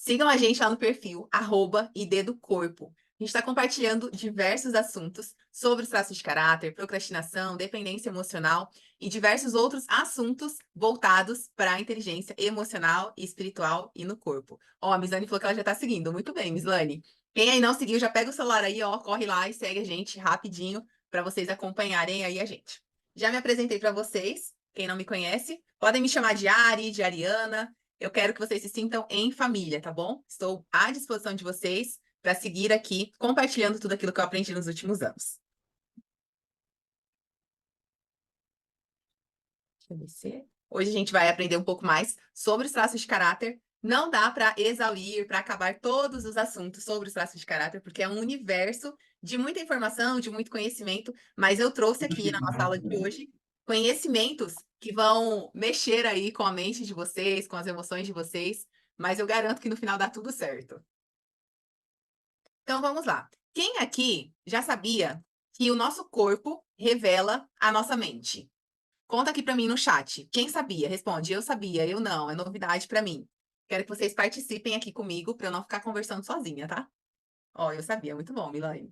Sigam a gente lá no perfil, @ID do Corpo. A gente está compartilhando diversos assuntos sobre os traços de caráter, procrastinação, dependência emocional e diversos outros assuntos voltados para a inteligência emocional e espiritual e no corpo. Ó, a Mislane falou que ela já está seguindo. Muito bem, Mislane. Quem aí não seguiu, já pega o celular aí, ó, corre lá e segue a gente rapidinho para vocês acompanharem aí a gente. Já me apresentei para vocês, quem não me conhece, podem me chamar de Ari, de Ariana. Eu quero que vocês se sintam em família, tá bom? Estou à disposição de vocês para seguir aqui, compartilhando tudo aquilo que eu aprendi nos últimos anos. Deixa eu descer. Hoje a gente vai aprender um pouco mais sobre os traços de caráter. Não dá para exaurir, para acabar todos os assuntos sobre os traços de caráter, porque é um universo de muita informação, de muito conhecimento, mas eu trouxe aqui na nossa aula de hoje conhecimentos que vão mexer aí com a mente de vocês, com as emoções de vocês, mas eu garanto que no final dá tudo certo. Então vamos lá. Quem aqui já sabia que o nosso corpo revela a nossa mente? Conta aqui para mim no chat. Quem sabia? Responde. Eu sabia, eu não. É novidade para mim. Quero que vocês participem aqui comigo para eu não ficar conversando sozinha, tá? Ó, eu sabia. Muito bom, Milane.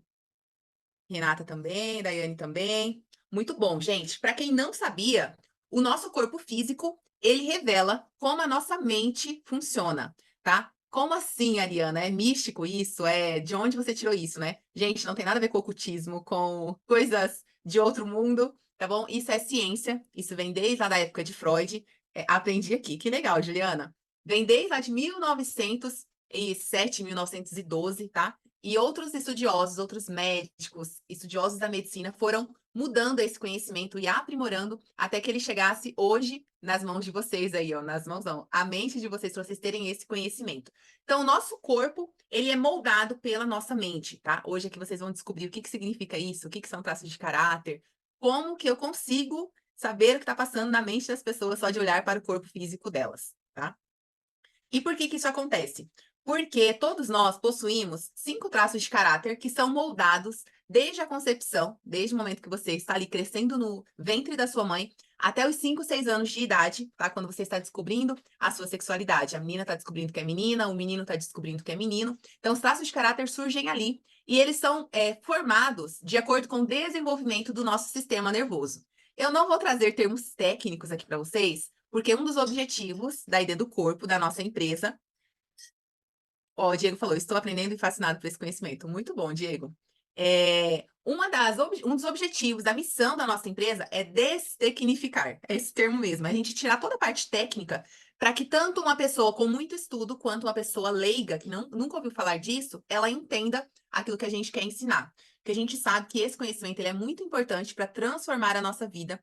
Renata também, Daiane também. Muito bom, gente. Para quem não sabia, o nosso corpo físico, ele revela como a nossa mente funciona, tá? Como assim, Ariana? É místico isso? É de onde você tirou isso, né? Gente, não tem nada a ver com ocultismo, com coisas de outro mundo, tá bom? Isso é ciência, isso vem desde lá da época de Freud. Aprendi aqui. Que legal, Juliana. Vem desde lá de 1907, 1912, tá? E outros estudiosos, outros médicos, estudiosos da medicina foram mudando esse conhecimento e aprimorando até que ele chegasse hoje nas mãos de vocês aí, ó, nas mãos não, a mente de vocês, para vocês terem esse conhecimento. Então, o nosso corpo, ele é moldado pela nossa mente, tá? Hoje aqui vocês vão descobrir o que significa isso, o que são traços de caráter, como que eu consigo saber o que está passando na mente das pessoas só de olhar para o corpo físico delas, tá? E por que isso acontece? Porque todos nós possuímos 5 traços de caráter que são moldados desde a concepção, desde o momento que você está ali crescendo no ventre da sua mãe, até os 5, 6 anos de idade, tá? Quando você está descobrindo a sua sexualidade. A menina está descobrindo que é menina, o menino está descobrindo que é menino. Então, os traços de caráter surgem ali e eles são formados de acordo com o desenvolvimento do nosso sistema nervoso. Eu não vou trazer termos técnicos aqui para vocês, porque um dos objetivos da ID do corpo da nossa empresa. Ó, o Diego falou: estou aprendendo e fascinado por esse conhecimento. Muito bom, Diego. Um dos objetivos da missão da nossa empresa é destecnificar, é esse termo mesmo, a gente tirar toda a parte técnica para que tanto uma pessoa com muito estudo quanto uma pessoa leiga, que nunca ouviu falar disso, ela entenda aquilo que a gente quer ensinar. Porque a gente sabe que esse conhecimento ele é muito importante para transformar a nossa vida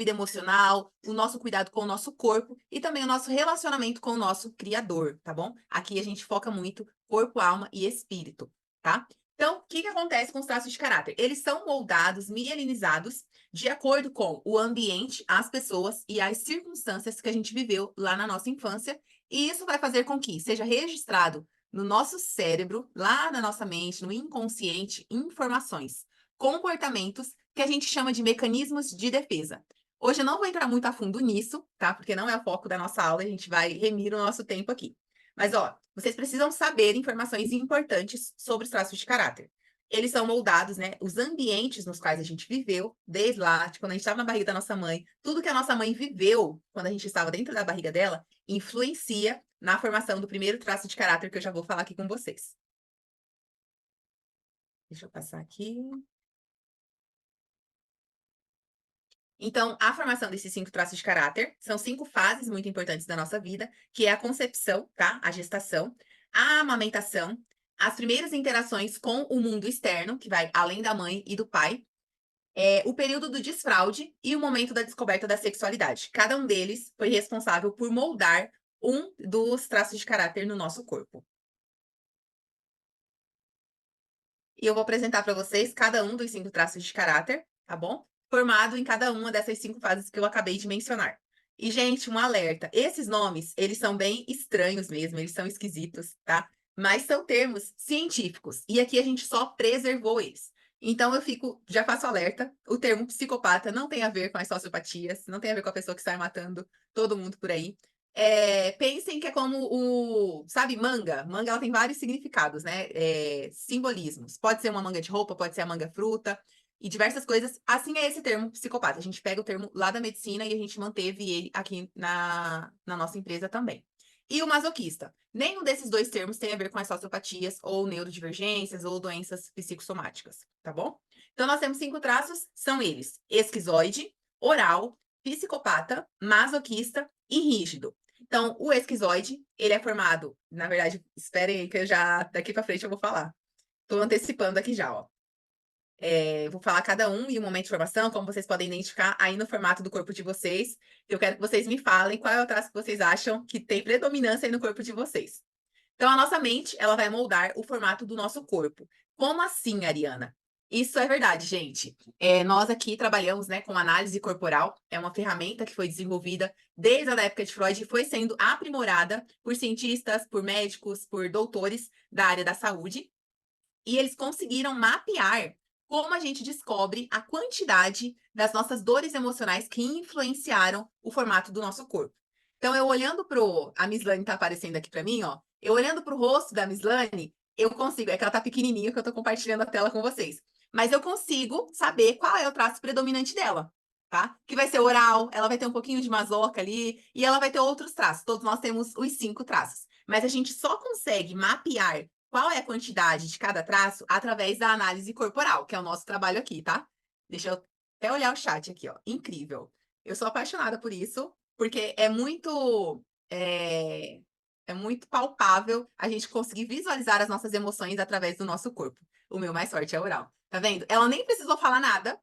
emocional, o nosso cuidado com o nosso corpo e também o nosso relacionamento com o nosso Criador, tá bom? Aqui a gente foca muito corpo, alma e espírito, tá? Então, o que acontece com os traços de caráter? Eles são moldados, mielinizados, de acordo com o ambiente, as pessoas e as circunstâncias que a gente viveu lá na nossa infância, e isso vai fazer com que seja registrado no nosso cérebro, lá na nossa mente, no inconsciente, informações, comportamentos que a gente chama de mecanismos de defesa. Hoje eu não vou entrar muito a fundo nisso, tá? Porque não é o foco da nossa aula, a gente vai remir o nosso tempo aqui. Mas, ó, vocês precisam saber informações importantes sobre os traços de caráter. Eles são moldados, né? Os ambientes nos quais a gente viveu, desde lá, de quando a gente estava na barriga da nossa mãe, tudo que a nossa mãe viveu quando a gente estava dentro da barriga dela, influencia na formação do primeiro traço de caráter que eu já vou falar aqui com vocês. Deixa eu passar aqui. Então, a formação desses 5 traços de caráter são 5 fases muito importantes da nossa vida, que é a concepção, tá? A gestação, a amamentação, as primeiras interações com o mundo externo, que vai além da mãe e do pai, o período do desfraude e o momento da descoberta da sexualidade. Cada um deles foi responsável por moldar um dos traços de caráter no nosso corpo. E eu vou apresentar para vocês cada um dos 5 traços de caráter, tá bom? Formado em cada uma dessas 5 fases que eu acabei de mencionar. E, gente, um alerta: esses nomes, eles são bem estranhos mesmo, eles são esquisitos, tá? Mas são termos científicos, e aqui a gente só preservou eles. Então já faço alerta, o termo psicopata não tem a ver com as sociopatias, não tem a ver com a pessoa que sai matando todo mundo por aí. Pensem que é como sabe, manga? Manga, ela tem vários significados, né? Simbolismos. Pode ser uma manga de roupa, pode ser a manga fruta e diversas coisas. Assim é esse termo psicopata. A gente pega o termo lá da medicina e a gente manteve ele aqui na nossa empresa também. E o masoquista. Nenhum desses dois termos tem a ver com as sociopatias ou neurodivergências ou doenças psicossomáticas, tá bom? Então, nós temos 5 traços, são eles: esquizoide, oral, psicopata, masoquista e rígido. Então, o esquizoide, ele é formado, na verdade, esperem aí que eu já, daqui para frente eu vou falar. Tô antecipando aqui já, ó. Vou falar cada um e o momento de formação, como vocês podem identificar aí no formato do corpo de vocês. Eu quero que vocês me falem qual é o traço que vocês acham que tem predominância aí no corpo de vocês. Então, a nossa mente, ela vai moldar o formato do nosso corpo. Como assim, Ariana? Isso é verdade, gente. Nós aqui trabalhamos, né, com análise corporal. É uma ferramenta que foi desenvolvida desde a época de Freud e foi sendo aprimorada por cientistas, por médicos, por doutores da área da saúde. E eles conseguiram mapear como a gente descobre a quantidade das nossas dores emocionais que influenciaram o formato do nosso corpo. Então, eu olhando pro... A Mislane tá aparecendo aqui para mim, ó. Eu olhando pro rosto da Mislane, eu consigo... É que ela tá pequenininha, que eu tô compartilhando a tela com vocês. Mas eu consigo saber qual é o traço predominante dela, tá? Que vai ser oral, ela vai ter um pouquinho de masoca ali, e ela vai ter outros traços. Todos nós temos os 5 traços. Mas a gente só consegue mapear qual é a quantidade de cada traço através da análise corporal, que é o nosso trabalho aqui, tá? Deixa eu até olhar o chat aqui, ó. Incrível. Eu sou apaixonada por isso, porque é muito palpável a gente conseguir visualizar as nossas emoções através do nosso corpo. O meu mais forte é oral. Tá vendo? Ela nem precisou falar nada,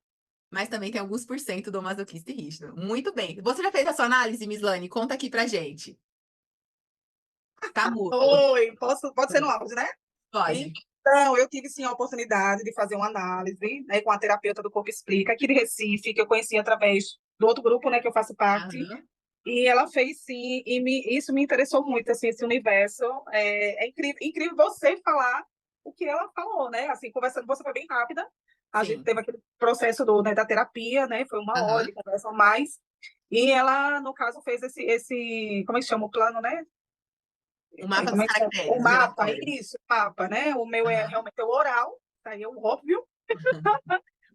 mas também tem alguns por cento do masoquista e rígido. Muito bem. Você já fez a sua análise, Mislane? Conta aqui pra gente. Tá mudo. Oi, pode ser no áudio, né? Pode. Então, eu tive sim a oportunidade de fazer uma análise, né, com a terapeuta do Corpo Explica, aqui de Recife, que eu conheci através do outro grupo, né, que eu faço parte. Aham. E ela fez sim, e isso me interessou muito, assim, esse universo. É incrível você falar o que ela falou, né? Assim, conversando, você foi bem rápida. A gente Sim. teve aquele processo né, da terapia, né? Foi uma hora Aham. de conversa a mais. E ela, no caso, fez como é que chama o plano, né? O mapa Como dos é que chama? O caracteres, o mapa, relatório. isso, o mapa, né? O meu é Aham. realmente o oral, tá aí é o óbvio,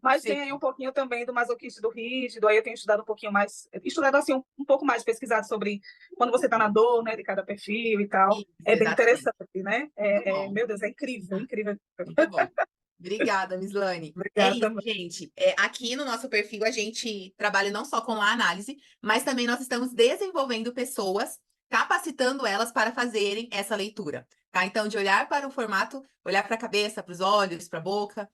mas Sim, tem aí um pouquinho também do masoquista e do rígido, aí eu tenho estudado um pouquinho mais, estudado assim um pouco mais, pesquisado sobre quando você está na dor, né, de cada perfil e tal. isso, É bem exatamente. interessante, né? Muito bom, Meu Deus, é incrível, incrível. muito bom. Obrigada, Mislane. É Obrigada isso, também. gente. Aqui no nosso perfil, a gente trabalha não só com a análise, mas também nós estamos desenvolvendo pessoas, capacitando elas para fazerem essa leitura, tá? Então, de olhar para o formato, olhar para a cabeça, para os olhos, para a boca,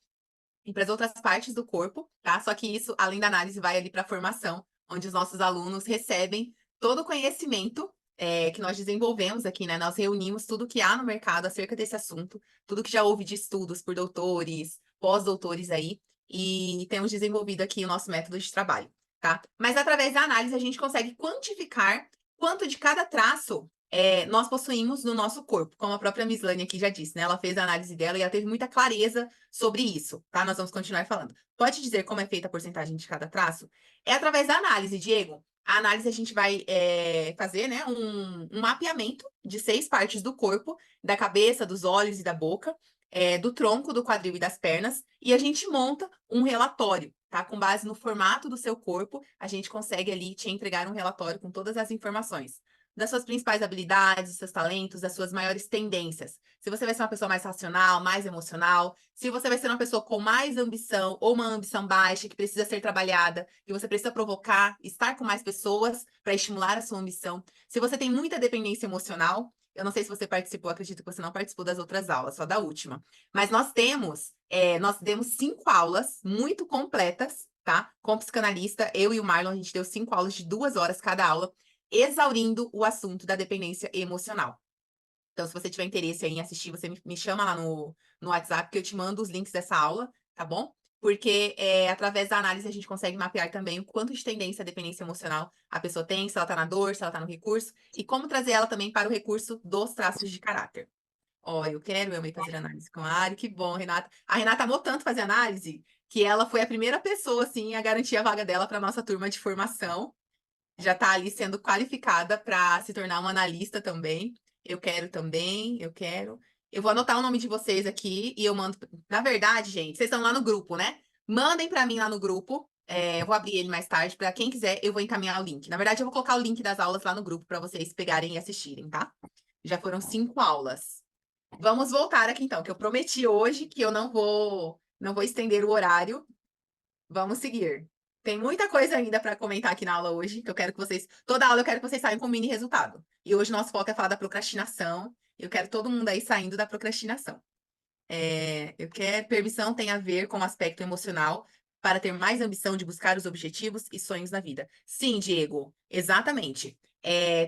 e para as outras partes do corpo, tá? Só que isso, além da análise, vai ali para a formação, onde os nossos alunos recebem todo o conhecimento que nós desenvolvemos aqui, né? Nós reunimos tudo que há no mercado acerca desse assunto, tudo que já houve de estudos por doutores, pós-doutores aí, e temos desenvolvido aqui o nosso método de trabalho, tá? Mas através da análise a gente consegue quantificar quanto de cada traço nós possuímos no nosso corpo, como a própria Mislane aqui já disse, né? Ela fez a análise dela e ela teve muita clareza sobre isso, tá? Nós vamos continuar falando. Pode dizer como é feita a porcentagem de cada traço? É através da análise, Diego. A análise a gente vai fazer, né, um mapeamento de 6 partes do corpo, da cabeça, dos olhos e da boca, do tronco, do quadril e das pernas, e a gente monta um relatório, tá? Com base no formato do seu corpo, a gente consegue ali te entregar um relatório com todas as informações das suas principais habilidades, dos seus talentos, das suas maiores tendências. Se você vai ser uma pessoa mais racional, mais emocional, se você vai ser uma pessoa com mais ambição ou uma ambição baixa que precisa ser trabalhada, e você precisa provocar, estar com mais pessoas para estimular a sua ambição. Se você tem muita dependência emocional, eu não sei se você participou, acredito que você não participou das outras aulas, só da última. Mas nós demos 5 aulas muito completas, tá? Com psicanalista, eu e o Marlon, a gente deu 5 aulas de 2 horas cada aula, exaurindo o assunto da dependência emocional. Então, se você tiver interesse em assistir, você me chama lá no WhatsApp, que eu te mando os links dessa aula, tá bom? Porque através da análise a gente consegue mapear também o quanto de tendência à dependência emocional a pessoa tem, se ela tá na dor, se ela tá no recurso, e como trazer ela também para o recurso dos traços de caráter. Ó, eu amei fazer análise com a Ari, que bom, Renata. A Renata amou tanto fazer análise que ela foi a primeira pessoa, assim, a garantir a vaga dela para nossa turma de formação. já tá ali sendo qualificada para se tornar uma analista também. Eu quero também, eu quero. Eu vou anotar o nome de vocês aqui e eu mando. Na verdade, gente, vocês estão lá no grupo, né? Mandem para mim lá no grupo. Eu vou abrir ele mais tarde. Para quem quiser, eu vou encaminhar o link. Na verdade, eu vou colocar o link das aulas lá no grupo para vocês pegarem e assistirem, tá? Já foram 5 aulas. Vamos voltar aqui então, que eu prometi hoje que eu não vou estender o horário. Vamos seguir. Tem muita coisa ainda para comentar aqui na aula hoje, que eu quero que vocês. Toda aula eu quero que vocês saiam com um mini resultado. E hoje nosso foco é falar da procrastinação. Eu quero todo mundo aí saindo da procrastinação. Eu quero permissão tem a ver com o aspecto emocional para ter mais ambição de buscar os objetivos e sonhos na vida. Sim, Diego, exatamente.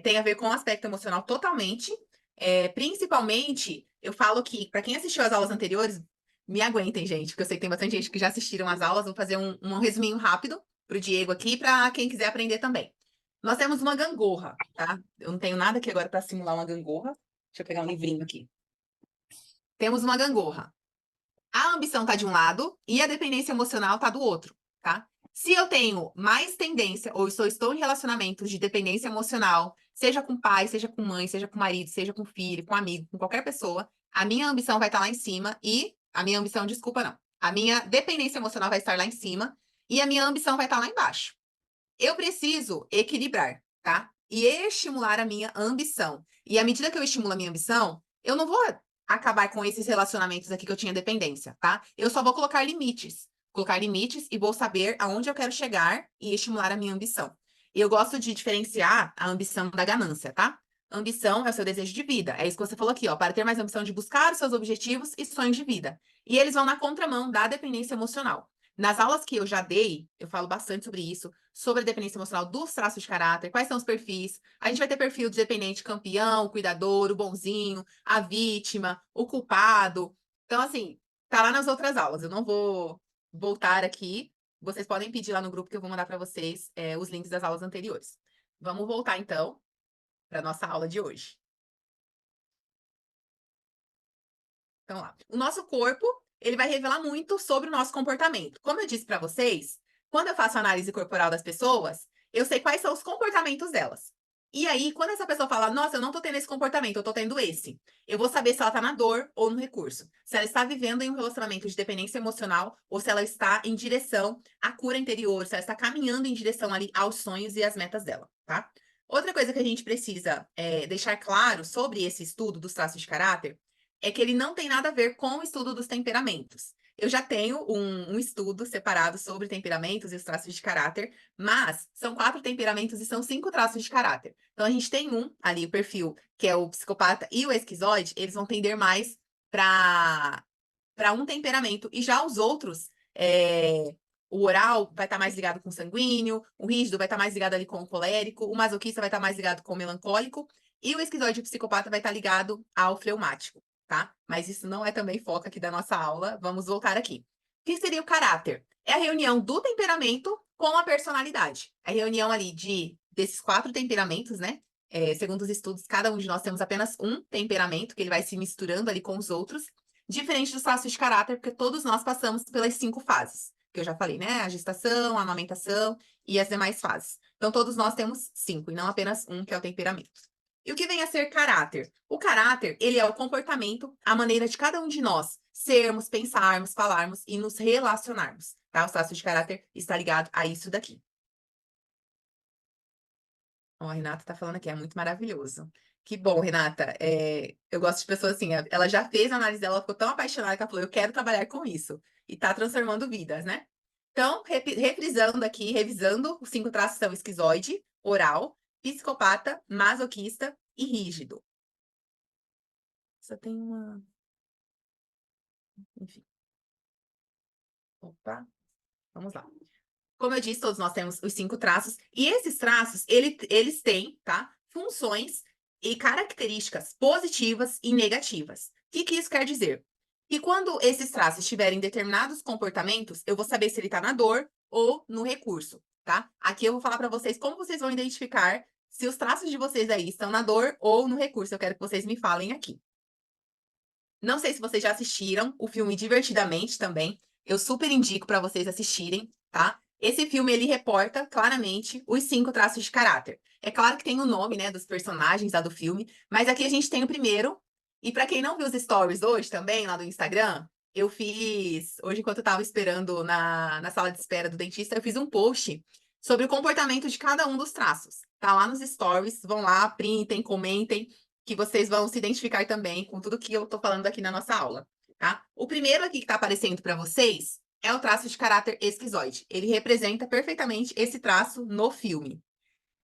Tem a ver com o aspecto emocional totalmente. Principalmente, eu falo que, para quem assistiu às aulas anteriores, me aguentem, gente, porque eu sei que tem bastante gente que já assistiram às aulas. Vou fazer um resuminho rápido para o Diego aqui, para quem quiser aprender também. Nós temos uma gangorra, tá? Eu não tenho nada aqui agora para simular uma gangorra. Deixa eu pegar um livrinho aqui. Temos uma gangorra. A ambição tá de um lado e a dependência emocional tá do outro, tá? Se eu tenho mais tendência, ou estou em relacionamentos de dependência emocional, seja com pai, seja com mãe, seja com marido, seja com filho, com amigo, com qualquer pessoa, a minha ambição vai estar lá em cima e a minha ambição, desculpa, não. A minha dependência emocional vai estar lá em cima e a minha ambição vai estar lá embaixo. Eu preciso equilibrar, tá? E estimular a minha ambição. E à medida que eu estimulo a minha ambição, eu não vou acabar com esses relacionamentos aqui que eu tinha dependência, tá? Eu só vou colocar limites. Colocar limites e vou saber aonde eu quero chegar e estimular a minha ambição. E eu gosto de diferenciar a ambição da ganância, tá? Ambição é o seu desejo de vida. É isso que você falou aqui, ó. Para ter mais ambição de buscar os seus objetivos e sonhos de vida. E eles vão na contramão da dependência emocional. Nas aulas que eu já dei, eu falo bastante sobre isso, sobre a dependência emocional dos traços de caráter, quais são os perfis. A gente vai ter perfil de dependente campeão, cuidador, o bonzinho, a vítima, o culpado. Então, assim, tá lá nas outras aulas. Eu não vou voltar aqui. Vocês podem pedir lá no grupo que eu vou mandar para vocês os links das aulas anteriores. Vamos voltar, então, para nossa aula de hoje. Então, lá. O nosso corpo, ele vai revelar muito sobre o nosso comportamento. Como eu disse para vocês, quando eu faço análise corporal das pessoas, eu sei quais são os comportamentos delas. E aí, quando essa pessoa fala, nossa, eu não tô tendo esse comportamento, eu tô tendo esse, eu vou saber se ela tá na dor ou no recurso. Se ela está vivendo em um relacionamento de dependência emocional ou se ela está em direção à cura interior, se ela está caminhando em direção ali aos sonhos e às metas dela, tá? Outra coisa que a gente precisa deixar claro sobre esse estudo dos traços de caráter é que ele não tem nada a ver com o estudo dos temperamentos. Eu já tenho um estudo separado sobre temperamentos e os traços de caráter, mas são 4 temperamentos e são 5 traços de caráter. Então, a gente tem ali, o perfil, que é o psicopata e o esquizoide, eles vão tender mais para um temperamento. E já os outros, o oral vai estar mais ligado com o sanguíneo, o rígido vai estar mais ligado ali com o colérico, o masoquista vai estar mais ligado com o melancólico, e o esquizoide e o psicopata vai estar ligado ao fleumático, tá? Mas isso não é também foco aqui da nossa aula. Vamos voltar aqui. O que seria o caráter? É a reunião do temperamento com a personalidade. É a reunião ali desses 4 temperamentos, né? Segundo os estudos, cada um de nós temos apenas um temperamento, que ele vai se misturando ali com os outros, diferente dos traços de caráter, porque todos nós passamos pelas 5 fases, que eu já falei, né? A gestação, a amamentação e as demais fases. Então, todos nós temos 5, e não apenas um, que é o temperamento. E o que vem a ser caráter? O caráter, ele é o comportamento, a maneira de cada um de nós sermos, pensarmos, falarmos e nos relacionarmos, tá? Os traços de caráter está ligado a isso daqui. Ó, a Renata tá falando aqui, é muito maravilhoso. Que bom, Renata. Eu gosto de pessoas assim, ela já fez a análise dela, ela ficou tão apaixonada que ela falou, eu quero trabalhar com isso. E tá transformando vidas, né? Então, refrisando aqui, revisando, os 5 traços são esquizoide, oral, psicopata, masoquista e rígido. Só tem uma... Enfim. Opa, vamos lá. Como eu disse, todos nós temos os 5 traços, e esses traços, eles têm, tá? Funções e características positivas e negativas. O que isso quer dizer? Que quando esses traços tiverem determinados comportamentos, eu vou saber se ele está na dor ou no recurso, tá? Aqui eu vou falar para vocês como vocês vão identificar se os traços de vocês aí estão na dor ou no recurso. Eu quero que vocês me falem aqui. Não sei se vocês já assistiram o filme Divertidamente também. Eu super indico para vocês assistirem, tá? Esse filme, ele reporta claramente os 5 traços de caráter. É claro que tem o nome, né, dos personagens lá do filme, mas aqui a gente tem o primeiro. E para quem não viu os stories hoje também, lá do Instagram, eu fiz, hoje enquanto eu tava esperando na sala de espera do dentista, eu fiz um post sobre o comportamento de cada um dos traços. Tá lá nos stories, vão lá, printem, comentem, que vocês vão se identificar também com tudo que eu tô falando aqui na nossa aula, tá? O primeiro aqui que tá aparecendo para vocês é o traço de caráter esquizoide. Ele representa perfeitamente esse traço no filme.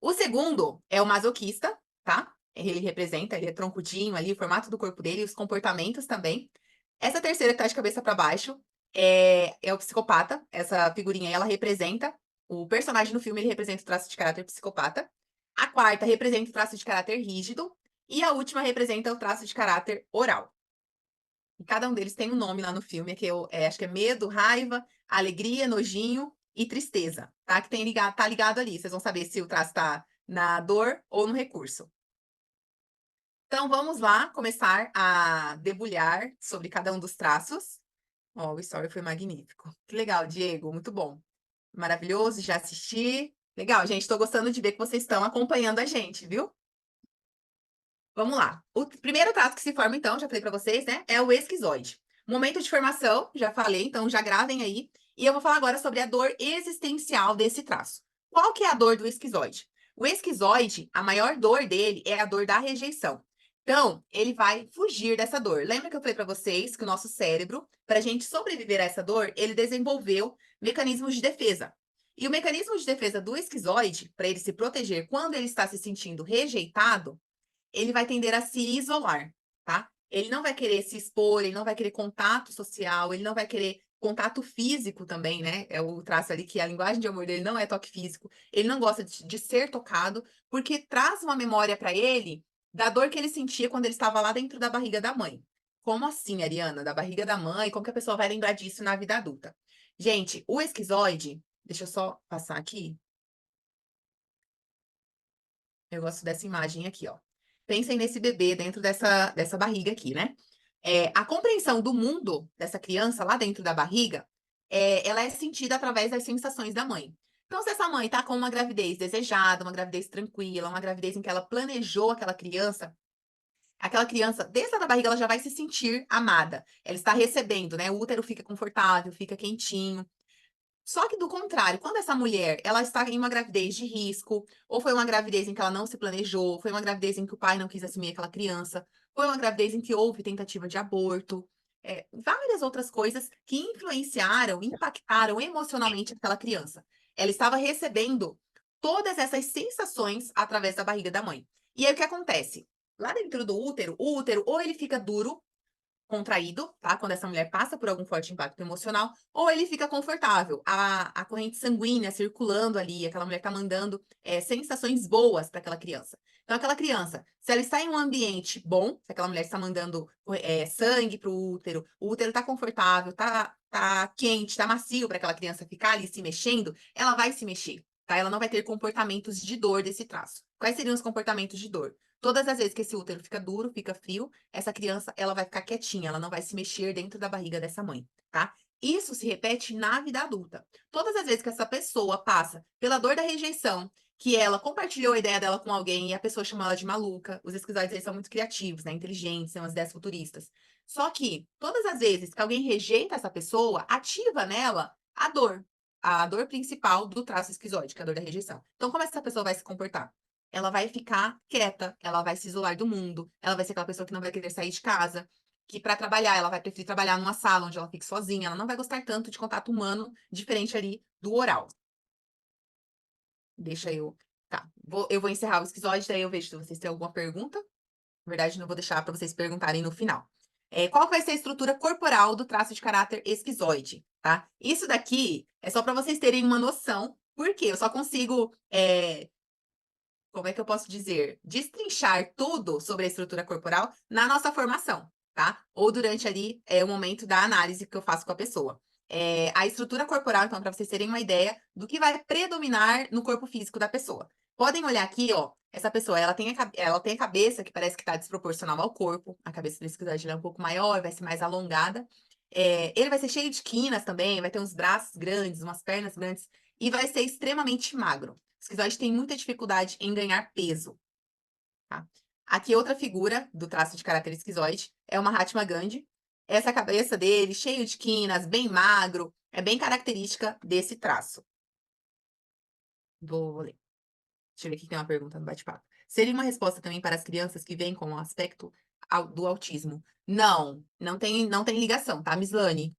O segundo é o masoquista, tá? Ele representa, ele é troncudinho ali, o formato do corpo dele e os comportamentos também. Essa terceira que tá de cabeça para baixo é o psicopata. Essa figurinha aí, ela representa o personagem no filme, ele representa o traço de caráter psicopata. A quarta representa o traço de caráter rígido e a última representa o traço de caráter oral. E cada um deles tem um nome lá no filme, que eu acho que é medo, raiva, alegria, nojinho e tristeza, tá? Que tá ligado ali. Vocês vão saber se o traço tá na dor ou no recurso. Então, vamos lá começar a debulhar sobre cada um dos traços. Ó, o story foi magnífico. Que legal, Diego, muito bom. Maravilhoso, já assisti. Legal, gente, tô gostando de ver que vocês estão acompanhando a gente, viu? Vamos lá. O primeiro traço que se forma, então, já falei para vocês, né? É o esquizoide. Momento de formação, já falei, então já gravem aí. E eu vou falar agora sobre a dor existencial desse traço. Qual que é a dor do esquizoide? O esquizoide, a maior dor dele é a dor da rejeição. Então, ele vai fugir dessa dor. Lembra que eu falei para vocês que o nosso cérebro, para a gente sobreviver a essa dor, ele desenvolveu mecanismos de defesa. E o mecanismo de defesa do esquizoide, para ele se proteger quando ele está se sentindo rejeitado, ele vai tender a se isolar, tá? Ele não vai querer se expor, ele não vai querer contato social, ele não vai querer contato físico também, né? É o traço ali que a linguagem de amor dele não é toque físico. Ele não gosta de ser tocado, porque traz uma memória para ele da dor que ele sentia quando ele estava lá dentro da barriga da mãe. Como assim, Ariana? Da barriga da mãe? Como que a pessoa vai lembrar disso na vida adulta? Gente, o esquizoide, deixa eu só passar aqui. Eu gosto dessa imagem aqui, ó. Pensem nesse bebê dentro dessa barriga aqui, né? A compreensão do mundo dessa criança lá dentro da barriga, ela é sentida através das sensações da mãe. Então, se essa mãe tá com uma gravidez desejada, uma gravidez tranquila, uma gravidez em que ela planejou aquela criança, desde a da barriga, ela já vai se sentir amada. Ela está recebendo, né? O útero fica confortável, fica quentinho. Só que do contrário, quando essa mulher, ela está em uma gravidez de risco, ou foi uma gravidez em que ela não se planejou, foi uma gravidez em que o pai não quis assumir aquela criança, foi uma gravidez em que houve tentativa de aborto, várias outras coisas que influenciaram, impactaram emocionalmente aquela criança. Ela estava recebendo todas essas sensações através da barriga da mãe. E aí o que acontece? Lá dentro do útero, o útero ou ele fica duro, contraído, tá? Quando essa mulher passa por algum forte impacto emocional, ou ele fica confortável, a corrente sanguínea circulando ali, aquela mulher tá mandando sensações boas para aquela criança. Então, aquela criança, se ela está em um ambiente bom, se aquela mulher está mandando sangue para o útero tá confortável, tá quente, tá macio para aquela criança ficar ali se mexendo, ela vai se mexer, tá? Ela não vai ter comportamentos de dor desse traço. Quais seriam os comportamentos de dor? Todas as vezes que esse útero fica duro, fica frio, essa criança, ela vai ficar quietinha, ela não vai se mexer dentro da barriga dessa mãe, tá? Isso se repete na vida adulta. Todas as vezes que essa pessoa passa pela dor da rejeição, que ela compartilhou a ideia dela com alguém e a pessoa chamou ela de maluca, os esquizoides eles são muito criativos, né? Inteligentes, são as ideias futuristas. Só que todas as vezes que alguém rejeita essa pessoa, ativa nela a dor principal do traço esquizoide, que é a dor da rejeição. Então, como essa pessoa vai se comportar? Ela vai ficar quieta, ela vai se isolar do mundo, ela vai ser aquela pessoa que não vai querer sair de casa, que para trabalhar ela vai preferir trabalhar numa sala onde ela fique sozinha, ela não vai gostar tanto de contato humano diferente ali do oral. Deixa eu. Tá, eu vou encerrar o esquizoide, daí eu vejo se vocês têm alguma pergunta. Na verdade, não vou deixar para vocês perguntarem no final. Qual vai ser a estrutura corporal do traço de caráter esquizoide, tá? Isso daqui é só para vocês terem uma noção, porque eu só consigo como é que eu posso dizer, destrinchar tudo sobre a estrutura corporal na nossa formação, tá? Ou durante ali o momento da análise que eu faço com a pessoa. A estrutura corporal, então, para vocês terem uma ideia do que vai predominar no corpo físico da pessoa. Podem olhar aqui, ó, essa pessoa, ela tem a cabeça que parece que está desproporcional ao corpo, a cabeça do esquizoide é um pouco maior, vai ser mais alongada. Ele vai ser cheio de quinas também, vai ter uns braços grandes, umas pernas grandes. e vai ser extremamente magro. O esquizoide tem muita dificuldade em ganhar peso, tá? Aqui outra figura do traço de caráter esquizoide é o Mahatma Gandhi. Essa cabeça dele, cheio de quinas, bem magro, é bem característica desse traço. Vou ler. Deixa eu ver aqui que tem uma pergunta no bate-papo. Seria uma resposta também para as crianças que vêm com o aspecto do autismo? Não, não tem ligação, tá, Mislane?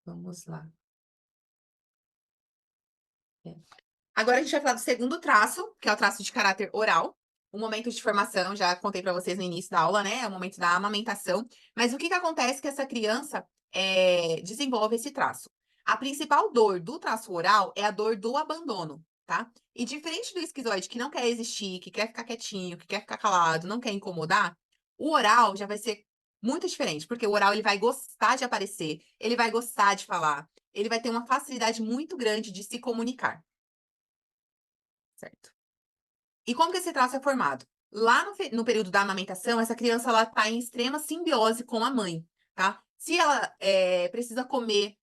Vamos lá. Agora a gente vai falar do segundo traço, que é o traço de caráter oral. O momento de formação, já contei para vocês no início da aula, né? É o momento da amamentação. Mas o que acontece que essa criança desenvolve esse traço? A principal dor do traço oral é a dor do abandono, tá? E diferente do esquizoide, que não quer existir, que quer ficar quietinho, que quer ficar calado, não quer incomodar, o oral já vai ser muito diferente, porque o oral ele vai gostar de aparecer, ele vai gostar de falar, ele vai ter uma facilidade muito grande de se comunicar. Certo? E como que esse traço é formado? Lá no período da amamentação, essa criança ela está em extrema simbiose com a mãe, tá? Se ela precisa comer,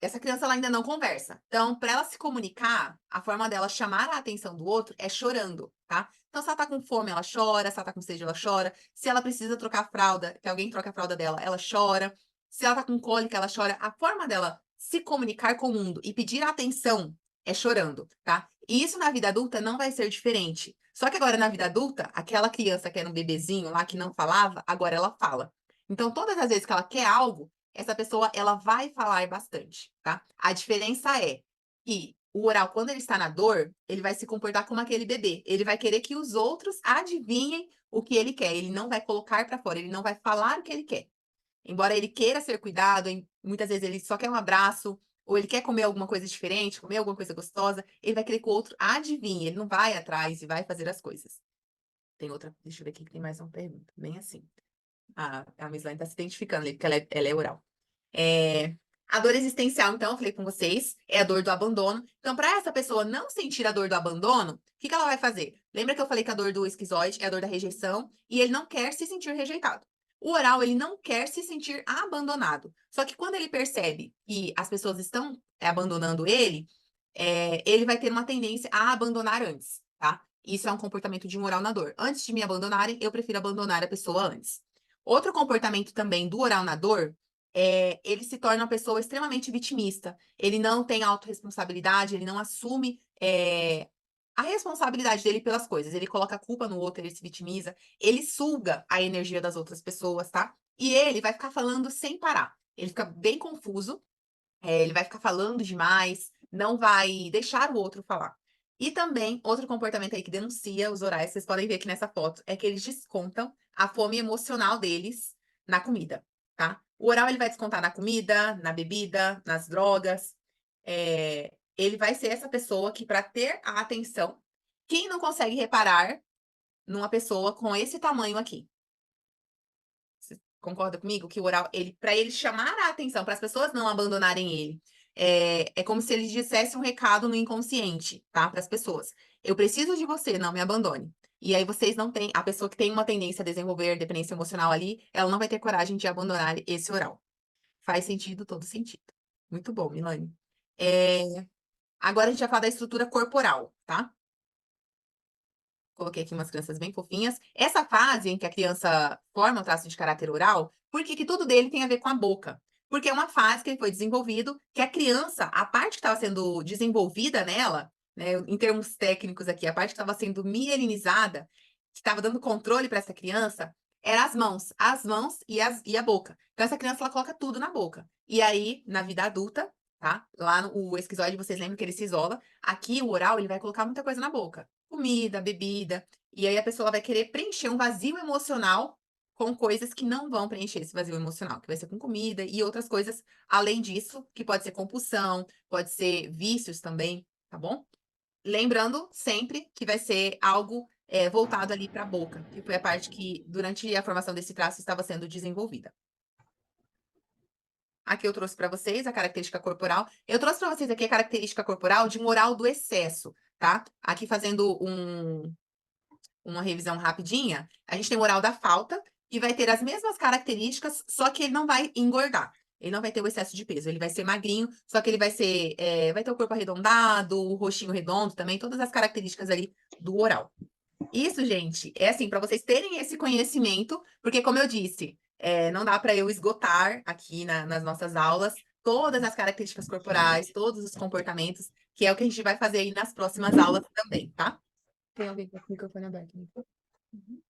essa criança ela ainda não conversa. Então, para ela se comunicar, a forma dela chamar a atenção do outro é chorando, tá? Então, se ela tá com fome, ela chora. Se ela tá com sede, ela chora. Se ela precisa trocar a fralda, que alguém troca a fralda dela, ela chora. Se ela tá com cólica, ela chora. A forma dela se comunicar com o mundo e pedir atenção é chorando, tá? E isso na vida adulta não vai ser diferente. Só que agora na vida adulta, aquela criança que era um bebezinho lá que não falava, agora ela fala. Então, todas as vezes que ela quer algo, essa pessoa ela vai falar bastante, tá? A diferença é que o oral, quando ele está na dor, ele vai se comportar como aquele bebê. Ele vai querer que os outros adivinhem o que ele quer. Ele não vai colocar para fora, ele não vai falar o que ele quer. Embora ele queira ser cuidado, muitas vezes ele só quer um abraço, ou ele quer comer alguma coisa diferente, comer alguma coisa gostosa, ele vai querer que o outro adivinhe, ele não vai atrás e vai fazer as coisas. Tem outra, deixa eu ver aqui que tem mais uma pergunta, bem assim. A Mislaine está se identificando ali, porque ela é oral. A dor existencial, então, eu falei com vocês, é a dor do abandono. Então, para essa pessoa não sentir a dor do abandono, o que ela vai fazer? Lembra que eu falei que a dor do esquizoide é a dor da rejeição e ele não quer se sentir rejeitado. O oral, ele não quer se sentir abandonado. Só que quando ele percebe que as pessoas estão abandonando ele, ele vai ter uma tendência a abandonar antes, tá? Isso é um comportamento de um oral na dor. Antes de me abandonarem, eu prefiro abandonar a pessoa antes. Outro comportamento também do oral na dor ele se torna uma pessoa extremamente vitimista. Ele não tem autorresponsabilidade, ele não assume a responsabilidade dele pelas coisas. Ele coloca a culpa no outro, ele se vitimiza, ele suga a energia das outras pessoas, tá? E ele vai ficar falando sem parar. Ele fica bem confuso, ele vai ficar falando demais, não vai deixar o outro falar. E também, outro comportamento aí que denuncia os orais, vocês podem ver aqui nessa foto, é que eles descontam a fome emocional deles na comida, tá? O oral ele vai descontar na comida, na bebida, nas drogas. Ele vai ser essa pessoa que, para ter a atenção, quem não consegue reparar numa pessoa com esse tamanho aqui? Você concorda comigo que o oral, para ele chamar a atenção, para as pessoas não abandonarem ele, é como se ele dissesse um recado no inconsciente, tá? Para as pessoas. Eu preciso de você, não me abandone. E aí vocês não têm, a pessoa que tem uma tendência a desenvolver dependência emocional ali, ela não vai ter coragem de abandonar esse oral. Faz sentido, todo sentido. Muito bom, Milane. Agora a gente vai falar da estrutura corporal, tá? Coloquei aqui umas crianças bem fofinhas. Essa fase em que a criança forma o traço de caráter oral, por que tudo dele tem a ver com a boca? Porque é uma fase que ele foi desenvolvido, que a criança, a parte que estava sendo desenvolvida nela, né, em termos técnicos aqui, a parte que estava sendo mielinizada, que estava dando controle para essa criança, era as mãos e a boca. Então, essa criança, ela coloca tudo na boca. E aí, na vida adulta, tá? Lá o esquizoide, vocês lembram que ele se isola. Aqui, o oral, ele vai colocar muita coisa na boca. Comida, bebida. E aí, a pessoa vai querer preencher um vazio emocional com coisas que não vão preencher esse vazio emocional, que vai ser com comida e outras coisas além disso, que pode ser compulsão, pode ser vícios também, tá bom? Lembrando sempre que vai ser algo voltado ali para a boca, que foi a parte que, durante a formação desse traço, estava sendo desenvolvida. Aqui eu trouxe para vocês a característica corporal. Eu trouxe para vocês aqui a característica corporal de um oral do excesso, tá? Aqui fazendo uma revisão rapidinha, a gente tem o oral da falta, que vai ter as mesmas características, só que ele não vai engordar. Ele não vai ter o excesso de peso, ele vai ser magrinho, só que ele vai ser, vai ter o corpo arredondado, o rostinho redondo também, todas as características ali do oral. Isso, gente, é assim, para vocês terem esse conhecimento, porque como eu disse, não dá para eu esgotar aqui nas nossas aulas todas as características corporais, todos os comportamentos, que é o que a gente vai fazer aí nas próximas aulas também, tá? Tem alguém com o microfone aberto? Uhum.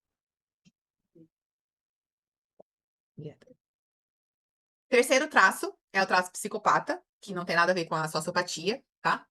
Terceiro traço é o traço psicopata, que não tem nada a ver com a sociopatia, tá?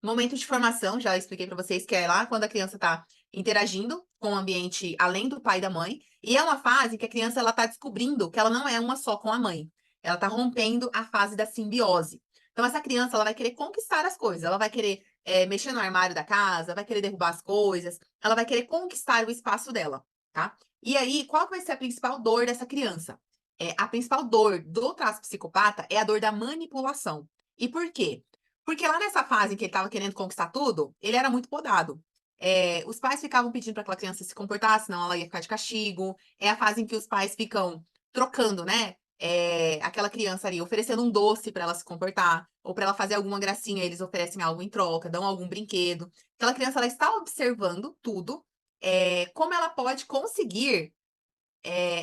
Momento de formação, já expliquei para vocês que é lá quando a criança está interagindo com o ambiente além do pai e da mãe, e é uma fase que a criança ela está descobrindo que ela não é uma só com a mãe. Ela está rompendo a fase da simbiose. Então essa criança ela vai querer conquistar as coisas, ela vai querer mexer no armário da casa, vai querer derrubar as coisas, ela vai querer conquistar o espaço dela, tá? E aí, qual que vai ser a principal dor dessa criança? A principal dor do traço psicopata é a dor da manipulação. E por quê? Porque lá nessa fase em que ele estava querendo conquistar tudo, ele era muito podado. Os pais ficavam pedindo para aquela criança se comportar, senão ela ia ficar de castigo. É a fase em que os pais ficam trocando, né? Aquela criança ali, oferecendo um doce para ela se comportar, ou para ela fazer alguma gracinha, eles oferecem algo em troca, dão algum brinquedo. Aquela criança ela está observando tudo, como ela pode conseguir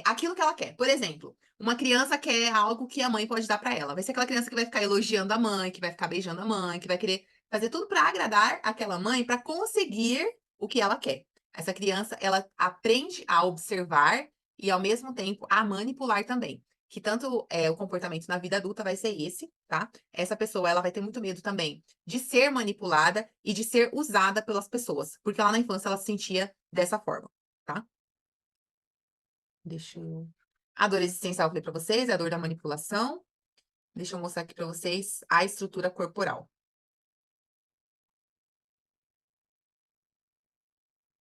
aquilo que ela quer. Por exemplo, uma criança quer algo que a mãe pode dar para ela. Vai ser aquela criança que vai ficar elogiando a mãe, que vai ficar beijando a mãe, que vai querer fazer tudo para agradar aquela mãe, para conseguir o que ela quer. Essa criança, ela aprende a observar e, ao mesmo tempo, a manipular também. Que tanto o comportamento na vida adulta vai ser esse, tá? Essa pessoa, ela vai ter muito medo também de ser manipulada e de ser usada pelas pessoas, porque lá na infância ela se sentia dessa forma, tá? Deixa eu. A dor existencial, eu falei para vocês, é a dor da manipulação. Deixa eu mostrar aqui para vocês a estrutura corporal.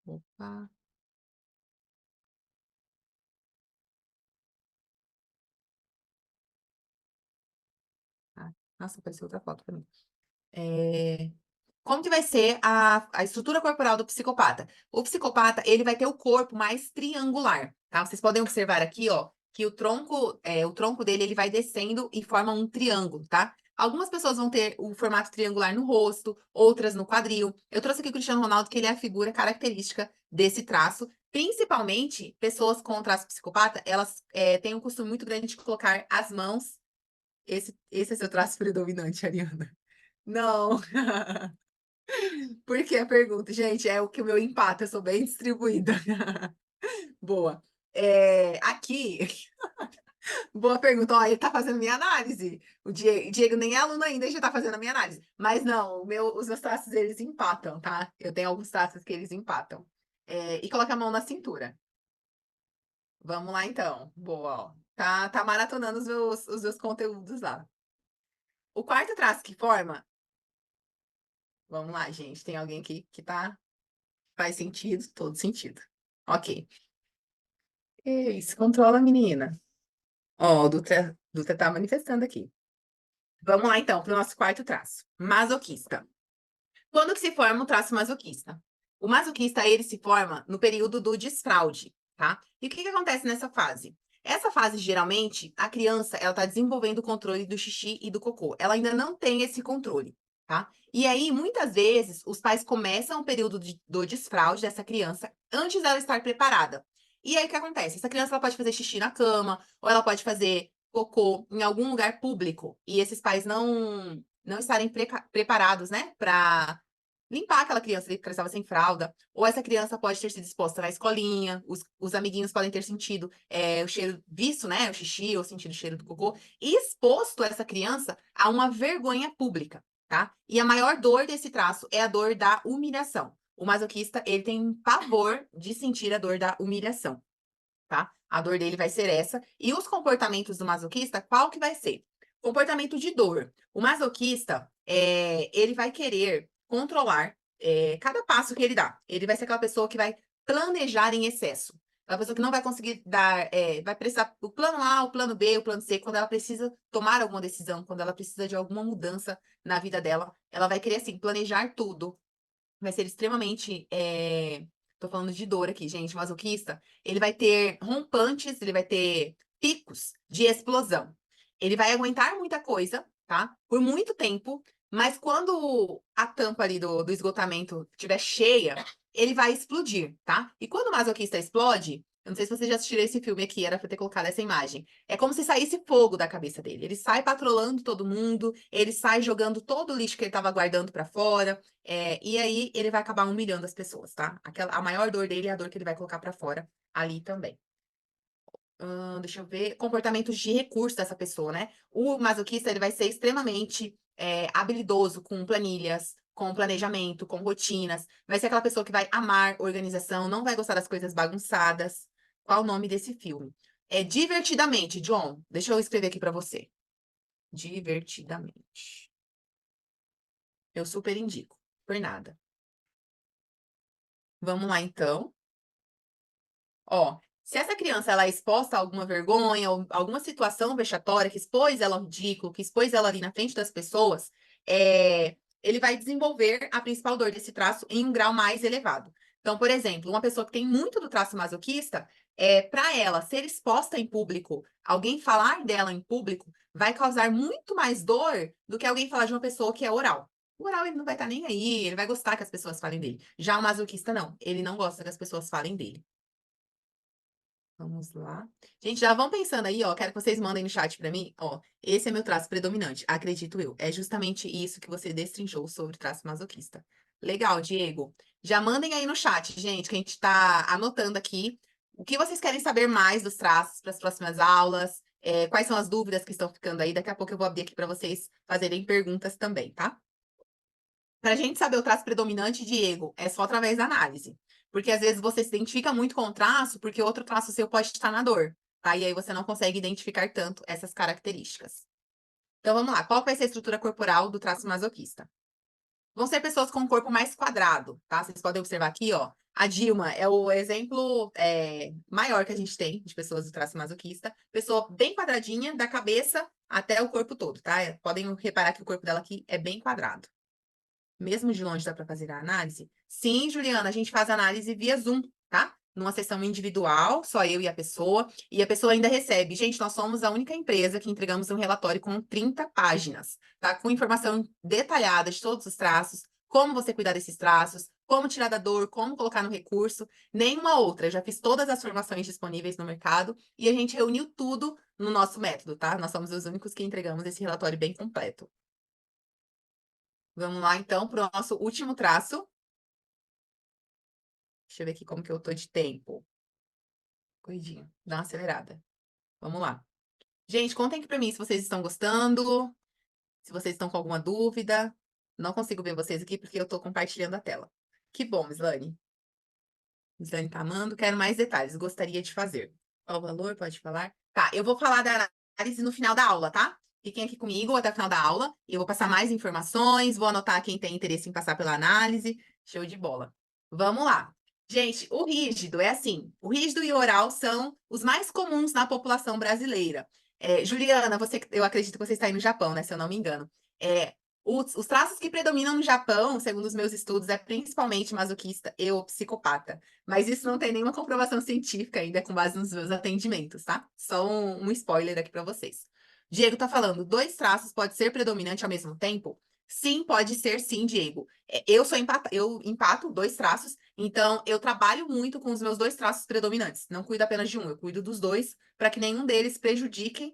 Opa. Ah, nossa, apareceu outra foto para mim. Como que vai ser a estrutura corporal do psicopata? O psicopata, ele vai ter o corpo mais triangular, tá? Vocês podem observar aqui, ó, que o tronco dele, ele vai descendo e forma um triângulo, tá? Algumas pessoas vão ter o formato triangular no rosto, outras no quadril. Eu trouxe aqui o Cristiano Ronaldo, que ele é a figura característica desse traço. Principalmente, pessoas com traço psicopata, elas têm um costume muito grande de colocar as mãos. Esse é seu traço predominante, Ariana. Não. Por que a pergunta? Gente, é o que o meu empata, eu sou bem distribuída. Boa. Aqui, boa pergunta. Ó, ele tá fazendo minha análise. O Diego nem é aluno ainda e já tá fazendo a minha análise. Mas não, os meus traços, eles empatam, tá? Eu tenho alguns traços que eles empatam. E coloca a mão na cintura. Vamos lá, então. Boa, ó. Tá maratonando os meus conteúdos lá. O quarto traço que forma. Vamos lá, gente. Tem alguém aqui que faz sentido, todo sentido. Ok. Isso, controla a menina. Ó, o Dutra tá manifestando aqui. Vamos lá, então, para o nosso quarto traço. Masoquista. Quando que se forma o traço masoquista? O masoquista, ele se forma no período do desfraude, tá? E o que acontece nessa fase? Essa fase, geralmente, a criança, ela tá desenvolvendo o controle do xixi e do cocô. Ela ainda não tem esse controle, tá? E aí, muitas vezes, os pais começam o período do desfraude dessa criança antes dela estar preparada. E aí, o que acontece? Essa criança, ela pode fazer xixi na cama, ou ela pode fazer cocô em algum lugar público. E esses pais não estarem preparados, né, para limpar aquela criança ali que estava sem fralda, ou essa criança pode ter sido exposta na escolinha, os amiguinhos podem ter sentido o cheiro, visto, né, o xixi, ou sentido o cheiro do cocô, e exposto essa criança a uma vergonha pública, tá? E a maior dor desse traço é a dor da humilhação. O masoquista, ele tem pavor de sentir a dor da humilhação, tá? A dor dele vai ser essa. E os comportamentos do masoquista, qual que vai ser? Comportamento de dor. O masoquista, ele vai querer controlar cada passo que ele dá. Ele vai ser aquela pessoa que vai planejar em excesso. Aquela pessoa que não vai conseguir dar, vai precisar o plano A, o plano B, o plano C, quando ela precisa tomar alguma decisão, quando ela precisa de alguma mudança na vida dela, ela vai querer, assim, planejar tudo. Vai ser extremamente. Tô falando de dor aqui, gente. Masoquista, ele vai ter rompantes, ele vai ter picos de explosão. Ele vai aguentar muita coisa, tá? Por muito tempo, mas quando a tampa ali do esgotamento estiver cheia, ele vai explodir, tá? E quando o masoquista explode, eu não sei se vocês já assistiram esse filme aqui, era pra ter colocado essa imagem. É como se saísse fogo da cabeça dele. Ele sai patrolando todo mundo, ele sai jogando todo o lixo que ele tava guardando pra fora, e aí ele vai acabar humilhando as pessoas, tá? A maior dor dele é a dor que ele vai colocar pra fora ali também. Deixa eu ver, comportamentos de recurso dessa pessoa, né? O masoquista, ele vai ser extremamente habilidoso com planilhas, com planejamento, com rotinas. Vai ser aquela pessoa que vai amar organização, não vai gostar das coisas bagunçadas. Qual o nome desse filme? É Divertidamente, John. Deixa eu escrever aqui pra você. Divertidamente. Eu super indico. Por nada. Vamos lá, então. Ó, se essa criança ela é exposta a alguma vergonha ou alguma situação vexatória que expôs ela ao ridículo, que expôs ela ali na frente das pessoas, ele vai desenvolver a principal dor desse traço em um grau mais elevado. Então, por exemplo, uma pessoa que tem muito do traço masoquista, para ela ser exposta em público, alguém falar dela em público, vai causar muito mais dor do que alguém falar de uma pessoa que é oral. O oral ele não vai estar nem aí, ele vai gostar que as pessoas falem dele. Já o masoquista não, ele não gosta que as pessoas falem dele. Vamos lá. Gente, já vão pensando aí, ó. Quero que vocês mandem no chat pra mim. Ó, esse é meu traço predominante, acredito eu. É justamente isso que você destrinchou sobre o traço masoquista. Legal, Diego. Já mandem aí no chat, gente, que a gente tá anotando aqui. O que vocês querem saber mais dos traços para as próximas aulas? Quais são as dúvidas que estão ficando aí? Daqui a pouco eu vou abrir aqui para vocês fazerem perguntas também, tá? Para a gente saber o traço predominante, Diego, é só através da análise. Porque às vezes você se identifica muito com o traço, porque outro traço seu pode estar na dor, tá? E aí você não consegue identificar tanto essas características. Então vamos lá, qual vai ser a estrutura corporal do traço masoquista? Vão ser pessoas com um corpo mais quadrado, tá? Vocês podem observar aqui, ó. A Dilma é o exemplo maior que a gente tem de pessoas do traço masoquista. Pessoa bem quadradinha, da cabeça até o corpo todo, tá? Podem reparar que o corpo dela aqui é bem quadrado. Mesmo de longe dá para fazer a análise? Sim, Juliana, a gente faz análise via Zoom, tá? Numa sessão individual, só eu e a pessoa ainda recebe. Gente, nós somos a única empresa que entregamos um relatório com 30 páginas, tá? Com informação detalhada de todos os traços, como você cuidar desses traços, como tirar da dor, como colocar no recurso, nenhuma outra. Eu já fiz todas as formações disponíveis no mercado e a gente reuniu tudo no nosso método, tá? Nós somos os únicos que entregamos esse relatório bem completo. Vamos lá, então, para o nosso último traço. Deixa eu ver aqui como que eu tô de tempo. Cuidinho, dá uma acelerada. Vamos lá. Gente, contem aqui para mim se vocês estão gostando, se vocês estão com alguma dúvida. Não consigo ver vocês aqui porque eu tô compartilhando a tela. Que bom, Mislane. Mislane tá amando. Quero mais detalhes. Gostaria de fazer. Qual o valor? Pode falar? Tá, eu vou falar da análise no final da aula, tá? Fiquem aqui comigo até o final da aula. Eu vou passar mais informações, vou anotar quem tem interesse em passar pela análise. Show de bola. Vamos lá. Gente, o rígido é assim: o rígido e o oral são os mais comuns na população brasileira. Juliana, eu acredito que você está aí no Japão, né? Se eu não me engano. É, os traços que predominam no Japão, segundo os meus estudos, é principalmente masoquista e ou psicopata. Mas isso não tem nenhuma comprovação científica ainda com base nos meus atendimentos, tá? Só um spoiler aqui para vocês. Diego tá falando, dois traços pode ser predominante ao mesmo tempo? Sim, pode ser sim, Diego. Eu empato dois traços, então eu trabalho muito com os meus dois traços predominantes. Não cuido apenas de um, eu cuido dos dois para que nenhum deles prejudique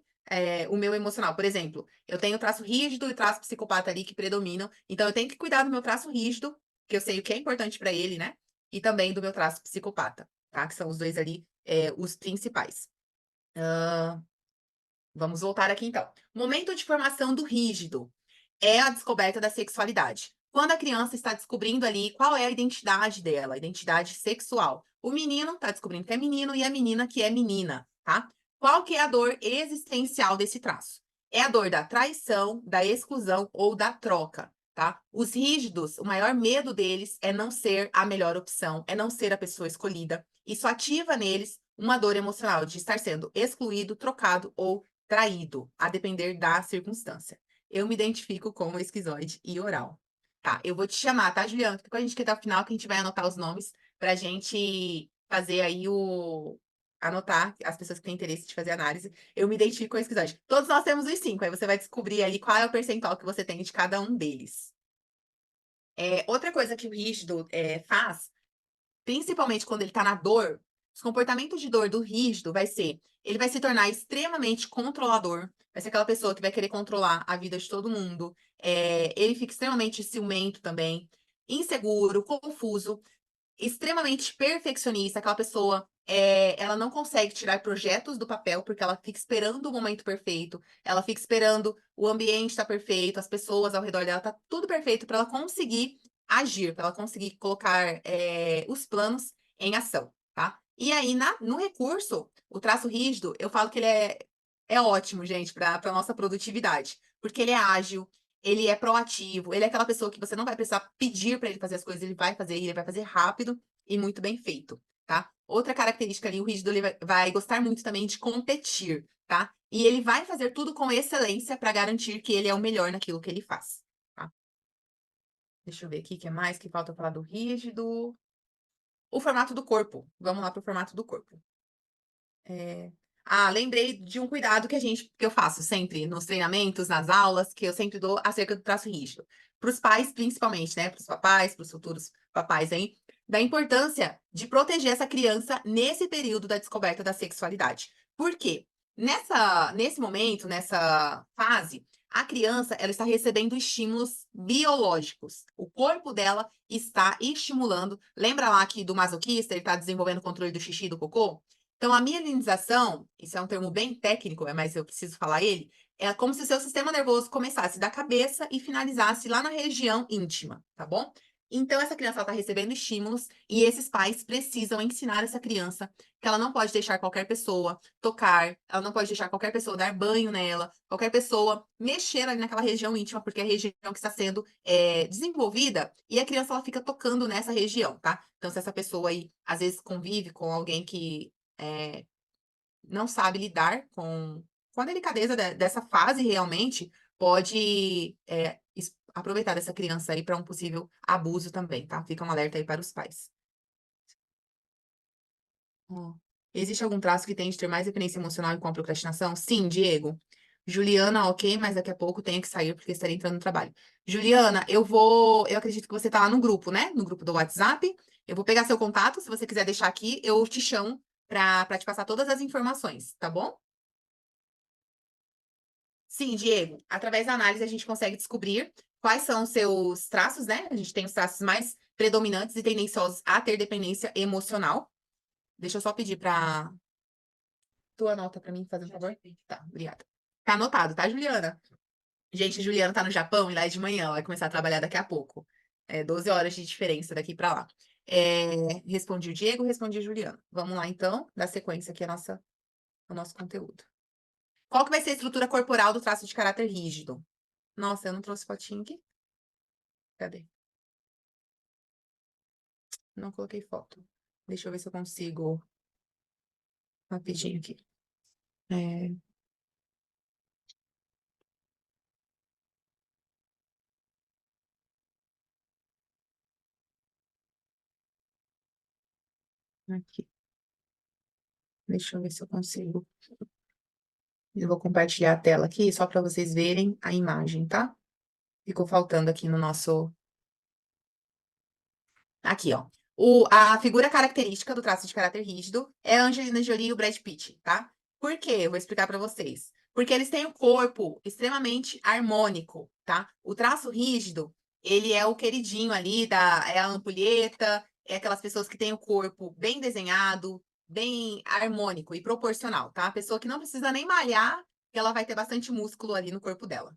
o meu emocional. Por exemplo, eu tenho traço rígido e traço psicopata ali que predominam, então eu tenho que cuidar do meu traço rígido, que eu sei o que é importante para ele, né? E também do meu traço psicopata, tá? Que são os dois ali, os principais. Vamos voltar aqui então. Momento de formação do rígido é a descoberta da sexualidade. Quando a criança está descobrindo ali qual é a identidade dela, a identidade sexual. O menino está descobrindo que é menino e a menina que é menina, tá? Qual que é a dor existencial desse traço? É a dor da traição, da exclusão ou da troca, tá? Os rígidos, o maior medo deles é não ser a melhor opção, é não ser a pessoa escolhida. Isso ativa neles uma dor emocional de estar sendo excluído, trocado ou traído, a depender da circunstância. Eu me identifico como esquizoide e oral. Tá, eu vou te chamar, tá, Juliana? Fica com a gente aqui até o final, que a gente vai anotar os nomes pra gente fazer aí anotar, as pessoas que têm interesse de fazer análise, eu me identifico com a esquizoide. Todos nós temos os 5, aí você vai descobrir ali qual é o percentual que você tem de cada um deles. Outra coisa que o rígido faz, principalmente quando ele tá na dor, os comportamentos de dor do rígido ele vai se tornar extremamente controlador, vai ser aquela pessoa que vai querer controlar a vida de todo mundo, ele fica extremamente ciumento também, inseguro, confuso, extremamente perfeccionista, aquela pessoa, ela não consegue tirar projetos do papel porque ela fica esperando o momento perfeito, ela fica esperando o ambiente estar perfeito, as pessoas ao redor dela tá tudo perfeito para ela conseguir agir, para ela conseguir colocar os planos em ação, tá? E aí, no recurso, o traço rígido, eu falo que ele é ótimo, gente, para nossa produtividade, porque ele é ágil, ele é proativo, ele é aquela pessoa que você não vai precisar pedir para ele fazer as coisas, ele vai fazer, e ele vai fazer rápido e muito bem feito, tá? Outra característica ali, o rígido ele vai gostar muito também de competir, tá? E ele vai fazer tudo com excelência para garantir que ele é o melhor naquilo que ele faz, tá? Deixa eu ver aqui o que é mais que falta falar do rígido. O formato do corpo. Vamos lá para o formato do corpo. Lembrei de um cuidado que eu faço sempre nos treinamentos, nas aulas, que eu sempre dou acerca do traço rígido. Para os pais, principalmente, né? Para os papais, para os futuros papais aí, da importância de proteger essa criança nesse período da descoberta da sexualidade. Por quê? Nesse momento, nessa fase, a criança ela está recebendo estímulos biológicos. O corpo dela está estimulando. Lembra lá que do masoquista ele está desenvolvendo o controle do xixi e do cocô? Então, a mielinização, isso é um termo bem técnico, mas eu preciso falar ele, é como se o seu sistema nervoso começasse da cabeça e finalizasse lá na região íntima, tá bom? Então, essa criança está recebendo estímulos e esses pais precisam ensinar essa criança que ela não pode deixar qualquer pessoa tocar, ela não pode deixar qualquer pessoa dar banho nela, qualquer pessoa mexer ali naquela região íntima, porque é a região que está sendo desenvolvida e a criança ela fica tocando nessa região, tá? Então, se essa pessoa aí às vezes convive com alguém que não sabe lidar com a delicadeza dessa fase realmente, pode aproveitar dessa criança aí para um possível abuso também, tá? Fica um alerta aí para os pais. Ó, existe algum traço que tende a ter mais dependência emocional e com a procrastinação? Sim, Diego. Juliana, ok, mas daqui a pouco tenho que sair porque estarei entrando no trabalho. Juliana, eu acredito que você tá lá no grupo, né? No grupo do WhatsApp. Eu vou pegar seu contato, se você quiser deixar aqui, eu te chamo para te passar todas as informações, tá bom? Sim, Diego. Através da análise a gente consegue descobrir quais são os seus traços, né? A gente tem os traços mais predominantes e tendenciosos a ter dependência emocional. Deixa eu só pedir para tu anota para mim, fazer um favor? Tá, obrigada. Tá anotado, tá, Juliana? Gente, a Juliana tá no Japão e lá é de manhã, ela vai começar a trabalhar daqui a pouco. 12 horas de diferença daqui para lá. Respondi o Diego, respondi a Juliana. Vamos lá, então, dar sequência aqui ao nosso conteúdo. Qual que vai ser a estrutura corporal do traço de caráter rígido? Nossa, eu não trouxe fotinho aqui. Cadê? Não coloquei foto. Deixa eu ver se eu consigo rapidinho aqui. Aqui. Deixa eu ver se eu consigo. Eu vou compartilhar a tela aqui só para vocês verem a imagem, tá? Ficou faltando aqui no nosso. Aqui, ó. A figura característica do traço de caráter rígido é a Angelina Jolie e o Brad Pitt, tá? Por quê? Eu vou explicar para vocês. Porque eles têm um corpo extremamente harmônico, tá? O traço rígido, ele é o queridinho ali, é a ampulheta, é aquelas pessoas que têm o corpo bem desenhado, bem harmônico e proporcional, tá? A pessoa que não precisa nem malhar, que ela vai ter bastante músculo ali no corpo dela.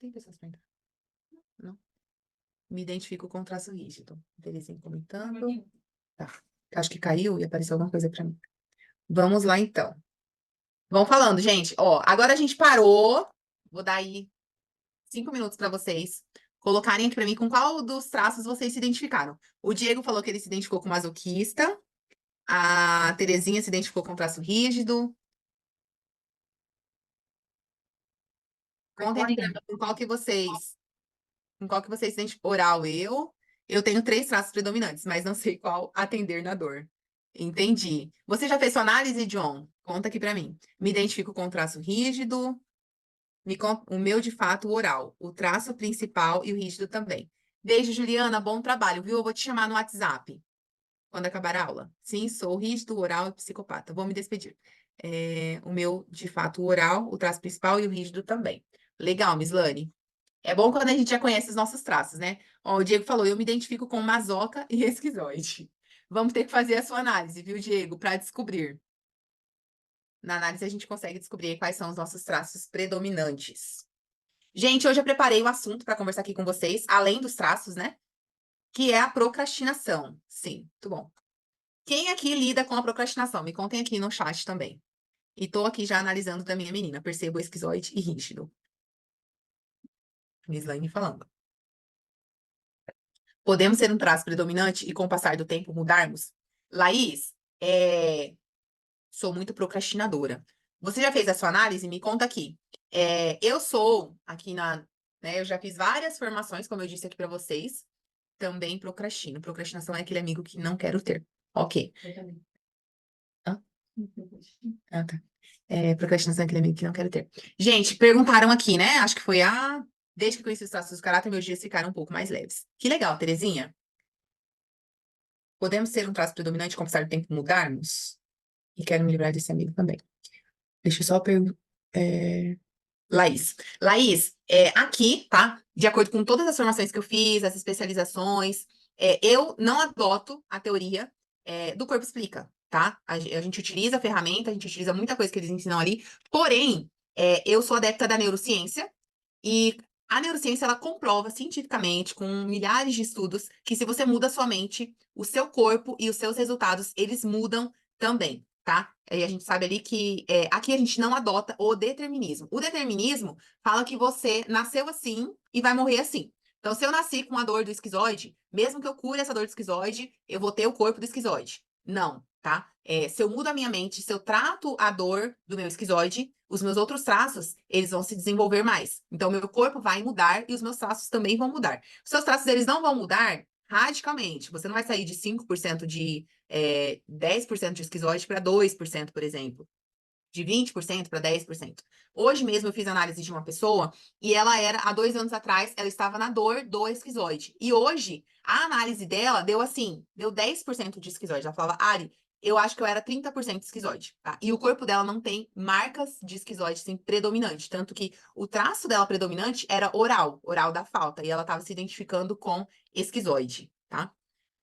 Tem pessoas pra entrar? Não. Me identifico com traço rígido. Terezinha comentando. Tá. Acho que caiu e apareceu alguma coisa para mim. Vamos lá, então. Vão falando, gente. Ó, agora a gente parou. Vou dar aí 5 minutos para vocês colocarem aqui para mim com qual dos traços vocês se identificaram. O Diego falou que ele se identificou com masoquista. A Terezinha se identificou com traço rígido. Contem pra mim com qual que vocês se identificam. Oral, eu. Eu tenho 3 traços predominantes, mas não sei qual atender na dor. Entendi. Você já fez sua análise, John? Conta aqui pra mim. Me identifico com o traço rígido, o meu de fato oral, o traço principal e o rígido também. Beijo, Juliana, bom trabalho, viu? Eu vou te chamar no WhatsApp quando acabar a aula. Sim, sou rígido, oral e psicopata. Vou me despedir. O meu de fato oral, o traço principal e o rígido também. Legal, Mislane. É bom quando a gente já conhece os nossos traços, né? Ó, o Diego falou, eu me identifico com masoca e esquizoide. Vamos ter que fazer a sua análise, viu, Diego, para descobrir. Na análise, a gente consegue descobrir quais são os nossos traços predominantes. Gente, hoje eu preparei um assunto para conversar aqui com vocês, além dos traços, né? Que é a procrastinação. Sim, muito bom. Quem aqui lida com a procrastinação? Me contem aqui no chat também. E tô aqui já analisando da minha menina. Percebo esquizoide e rígido. Mislaine falando. Podemos ser um traço predominante e, com o passar do tempo, mudarmos? Laís, sou muito procrastinadora. Você já fez a sua análise? Me conta aqui. Eu sou, aqui né, eu já fiz várias formações, como eu disse aqui para vocês. Também procrastino. Procrastinação é aquele amigo que não quero ter. Ok. Eu também. Hã? Ah, tá. Procrastinação é aquele amigo que não quero ter. Gente, perguntaram aqui, né? Acho que foi desde que conheci os traços do caráter, meus dias ficaram um pouco mais leves. Que legal, Terezinha. Podemos ser um traço predominante com o passar do tempo mudarmos? E quero me livrar desse amigo também. Deixa eu só perguntar. Laís. Laís, aqui, tá? De acordo com todas as formações que eu fiz, as especializações, eu não adoto a teoria do corpo explica, tá? A gente utiliza a ferramenta, a gente utiliza muita coisa que eles ensinam ali, porém, eu sou adepta da neurociência e a neurociência, ela comprova cientificamente, com milhares de estudos, que se você muda a sua mente, o seu corpo e os seus resultados, eles mudam também, tá? E a gente sabe ali que aqui a gente não adota o determinismo. O determinismo fala que você nasceu assim e vai morrer assim. Então, se eu nasci com a dor do esquizoide, mesmo que eu cure essa dor do esquizoide, eu vou ter o corpo do esquizoide. Não, tá? Se eu mudo a minha mente, se eu trato a dor do meu esquizoide, os meus outros traços, eles vão se desenvolver mais. Então, meu corpo vai mudar e os meus traços também vão mudar. Os seus traços, eles não vão mudar radicalmente. Você não vai sair de 5% de 10% de esquizoide para 2%, por exemplo. De 20% para 10%. Hoje mesmo eu fiz análise de uma pessoa e ela há 2 anos atrás, ela estava na dor do esquizoide. E hoje, a análise dela deu 10% de esquizoide. Ela falava, Ari, eu acho que eu era 30% esquizoide, tá? E o corpo dela não tem marcas de esquizoide, assim, predominante. Tanto que o traço dela predominante era oral da falta. E ela estava se identificando com esquizoide, tá?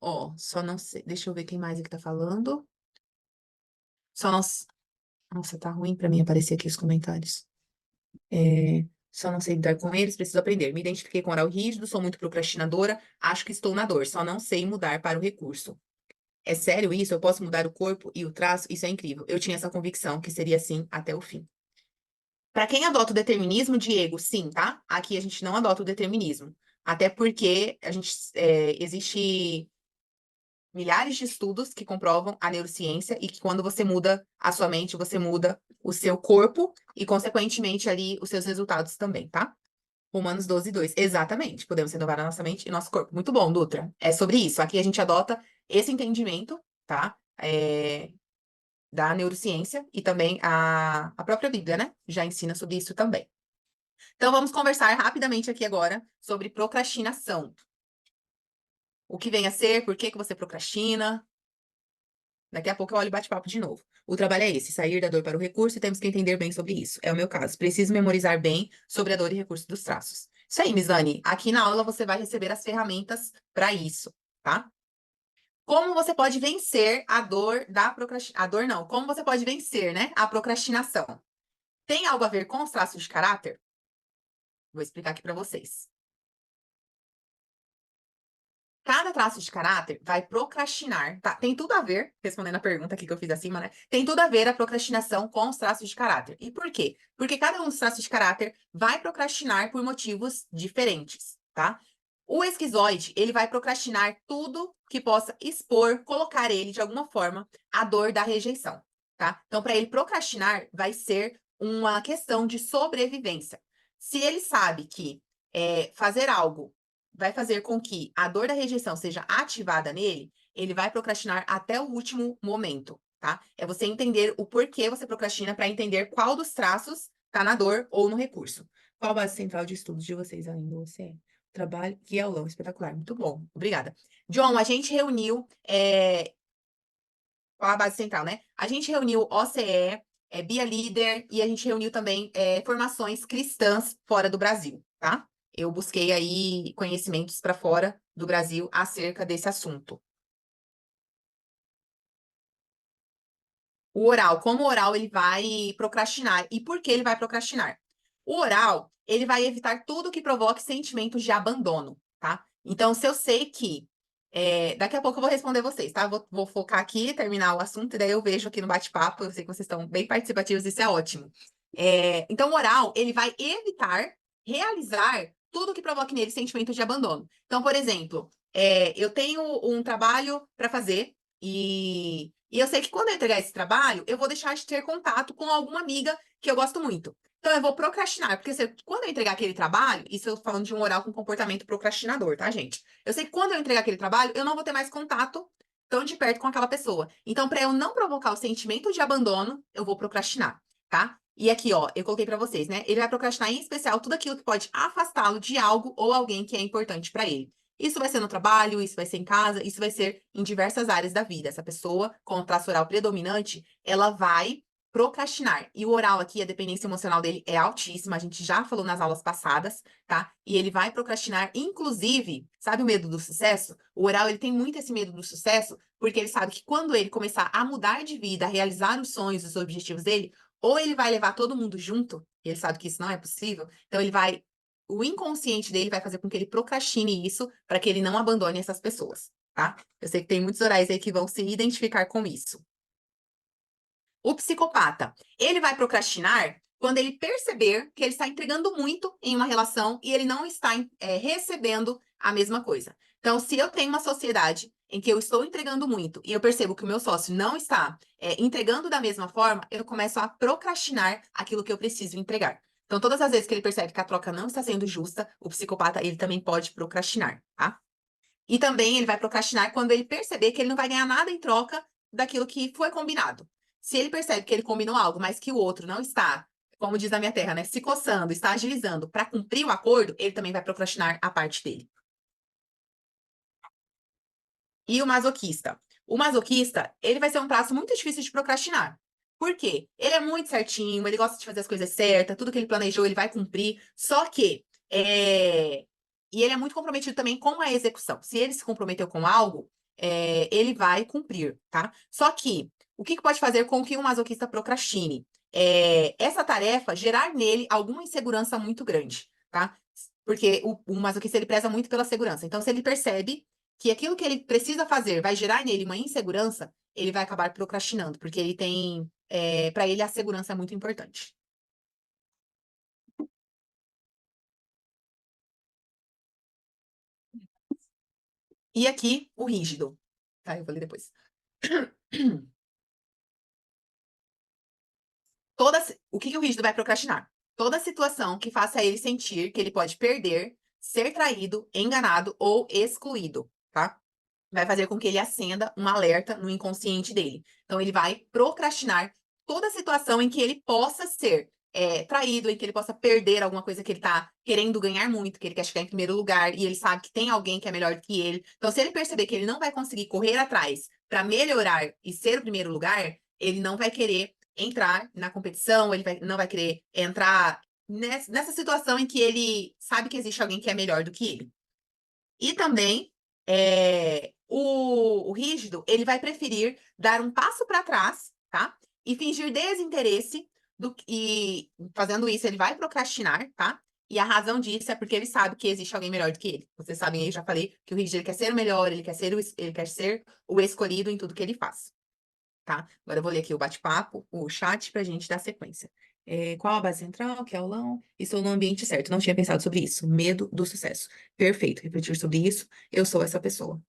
Ó, só não sei. Deixa eu ver quem mais aqui tá falando. Só não. Nossa, tá ruim pra mim aparecer aqui os comentários. Só não sei lidar com eles, preciso aprender. Me identifiquei com oral rígido, sou muito procrastinadora, acho que estou na dor, só não sei mudar para o recurso. É sério isso? Eu posso mudar o corpo e o traço? Isso é incrível. Eu tinha essa convicção que seria assim até o fim. Para quem adota o determinismo, Diego, sim, tá? Aqui a gente não adota o determinismo. Até porque existe milhares de estudos que comprovam a neurociência e que quando você muda a sua mente, você muda o seu corpo e, consequentemente, ali os seus resultados também, tá? Romanos 12:2. Exatamente. Podemos renovar a nossa mente e nosso corpo. Muito bom, Dutra. É sobre isso. Aqui a gente adota esse entendimento, tá? Da neurociência e também a própria Bíblia, né? Já ensina sobre isso também. Então, vamos conversar rapidamente aqui agora sobre procrastinação. O que vem a ser, por que que você procrastina? Daqui a pouco eu olho o bate-papo de novo. O trabalho é esse, sair da dor para o recurso e temos que entender bem sobre isso. É o meu caso. Preciso memorizar bem sobre a dor e recurso dos traços. Isso aí, Misane. Aqui na aula você vai receber as ferramentas para isso, tá? Como você pode vencer a dor da procrastinação? A dor não. Como você pode vencer, né? A procrastinação. Tem algo a ver com os traços de caráter? Vou explicar aqui para vocês. Cada traço de caráter vai procrastinar, tá? Tem tudo a ver, respondendo a pergunta aqui que eu fiz acima, né? Tem tudo a ver a procrastinação com os traços de caráter. E por quê? Porque cada um dos traços de caráter vai procrastinar por motivos diferentes, tá? O esquizoide, ele vai procrastinar tudo que possa expor, colocar ele de alguma forma à dor da rejeição, tá? Então, para ele procrastinar, vai ser uma questão de sobrevivência. Se ele sabe que fazer algo vai fazer com que a dor da rejeição seja ativada nele, ele vai procrastinar até o último momento, tá? É você entender o porquê você procrastina para entender qual dos traços tá na dor ou no recurso. Qual a base central de estudos de vocês, além do OCE? Trabalho, que aulão espetacular. Muito bom, obrigada. John, a gente reuniu qual a base central, né? A gente reuniu OCE, Bia Líder e a gente reuniu também formações cristãs fora do Brasil, tá? Eu busquei aí conhecimentos para fora do Brasil acerca desse assunto. O oral, como o oral ele vai procrastinar e por que ele vai procrastinar? O oral, ele vai evitar tudo que provoque sentimentos de abandono, tá? Então, se eu sei que daqui a pouco eu vou responder vocês, tá? Vou focar aqui, terminar o assunto, e daí eu vejo aqui no bate-papo. Eu sei que vocês estão bem participativos, isso é ótimo. Então, o oral, ele vai evitar realizar tudo que provoque nele sentimento de abandono. Então, por exemplo, eu tenho um trabalho para fazer e eu sei que quando eu entregar esse trabalho, eu vou deixar de ter contato com alguma amiga que eu gosto muito. Então, eu vou procrastinar, porque quando eu entregar aquele trabalho, isso eu tô falando de um oral com comportamento procrastinador, tá, gente? Eu sei que quando eu entregar aquele trabalho, eu não vou ter mais contato tão de perto com aquela pessoa. Então, para eu não provocar o sentimento de abandono, eu vou procrastinar, tá? E aqui, ó, eu coloquei para vocês, né? Ele vai procrastinar em especial tudo aquilo que pode afastá-lo de algo ou alguém que é importante para ele. Isso vai ser no trabalho, isso vai ser em casa, isso vai ser em diversas áreas da vida. Essa pessoa com o traço oral predominante, ela vai procrastinar. E o oral aqui, a dependência emocional dele é altíssima, a gente já falou nas aulas passadas, tá? E ele vai procrastinar, inclusive, sabe o medo do sucesso? O oral, ele tem muito esse medo do sucesso, porque ele sabe que quando ele começar a mudar de vida, a realizar os sonhos, os objetivos dele, ou ele vai levar todo mundo junto, e ele sabe que isso não é possível, então ele vai o inconsciente dele vai fazer com que ele procrastine isso para que ele não abandone essas pessoas, tá? Eu sei que tem muitos orais aí que vão se identificar com isso. O psicopata, ele vai procrastinar quando ele perceber que ele está entregando muito em uma relação e ele não está recebendo a mesma coisa. Então, se eu tenho uma sociedade em que eu estou entregando muito e eu percebo que o meu sócio não está entregando da mesma forma, eu começo a procrastinar aquilo que eu preciso entregar. Então, todas as vezes que ele percebe que a troca não está sendo justa, o psicopata, ele também pode procrastinar, tá? E também ele vai procrastinar quando ele perceber que ele não vai ganhar nada em troca daquilo que foi combinado. Se ele percebe que ele combinou algo, mas que o outro não está, como diz a minha terra, né, se coçando, está agilizando para cumprir o acordo, ele também vai procrastinar a parte dele. E o masoquista? O masoquista, ele vai ser um traço muito difícil de procrastinar. Por quê? Ele é muito certinho, ele gosta de fazer as coisas certas, tudo que ele planejou, ele vai cumprir. Só que e ele é muito comprometido também com a execução. Se ele se comprometeu com algo, ele vai cumprir, tá? Só que o que pode fazer com que um masoquista procrastine? Essa tarefa gerar nele alguma insegurança muito grande, tá? Porque o masoquista ele preza muito pela segurança. Então, se ele percebe que aquilo que ele precisa fazer vai gerar nele uma insegurança, ele vai acabar procrastinando, porque ele tem, para ele a segurança é muito importante. E aqui o rígido, tá? Eu vou ler depois. O que o rígido vai procrastinar? Toda situação que faça ele sentir que ele pode perder, ser traído, enganado ou excluído, tá? Vai fazer com que ele acenda um alerta no inconsciente dele. Então, ele vai procrastinar toda situação em que ele possa ser traído, em que ele possa perder alguma coisa que ele está querendo ganhar muito, que ele quer chegar em primeiro lugar, e ele sabe que tem alguém que é melhor do que ele. Então, se ele perceber que ele não vai conseguir correr atrás para melhorar e ser o primeiro lugar, ele não vai querer entrar na competição, não vai querer entrar nessa situação em que ele sabe que existe alguém que é melhor do que ele. E também o rígido, ele vai preferir dar um passo para trás, tá? E fingir desinteresse e fazendo isso ele vai procrastinar, tá? E a razão disso é porque ele sabe que existe alguém melhor do que ele. Vocês sabem, eu já falei que o rígido ele quer ser o melhor, ele quer ser o escolhido em tudo que ele faz, tá? Agora eu vou ler aqui o bate-papo, o chat pra gente dar sequência. Qual a base central? Que aulão? Estou no ambiente certo. Não tinha pensado sobre isso. Medo do sucesso. Perfeito. Refletir sobre isso. Eu sou essa pessoa.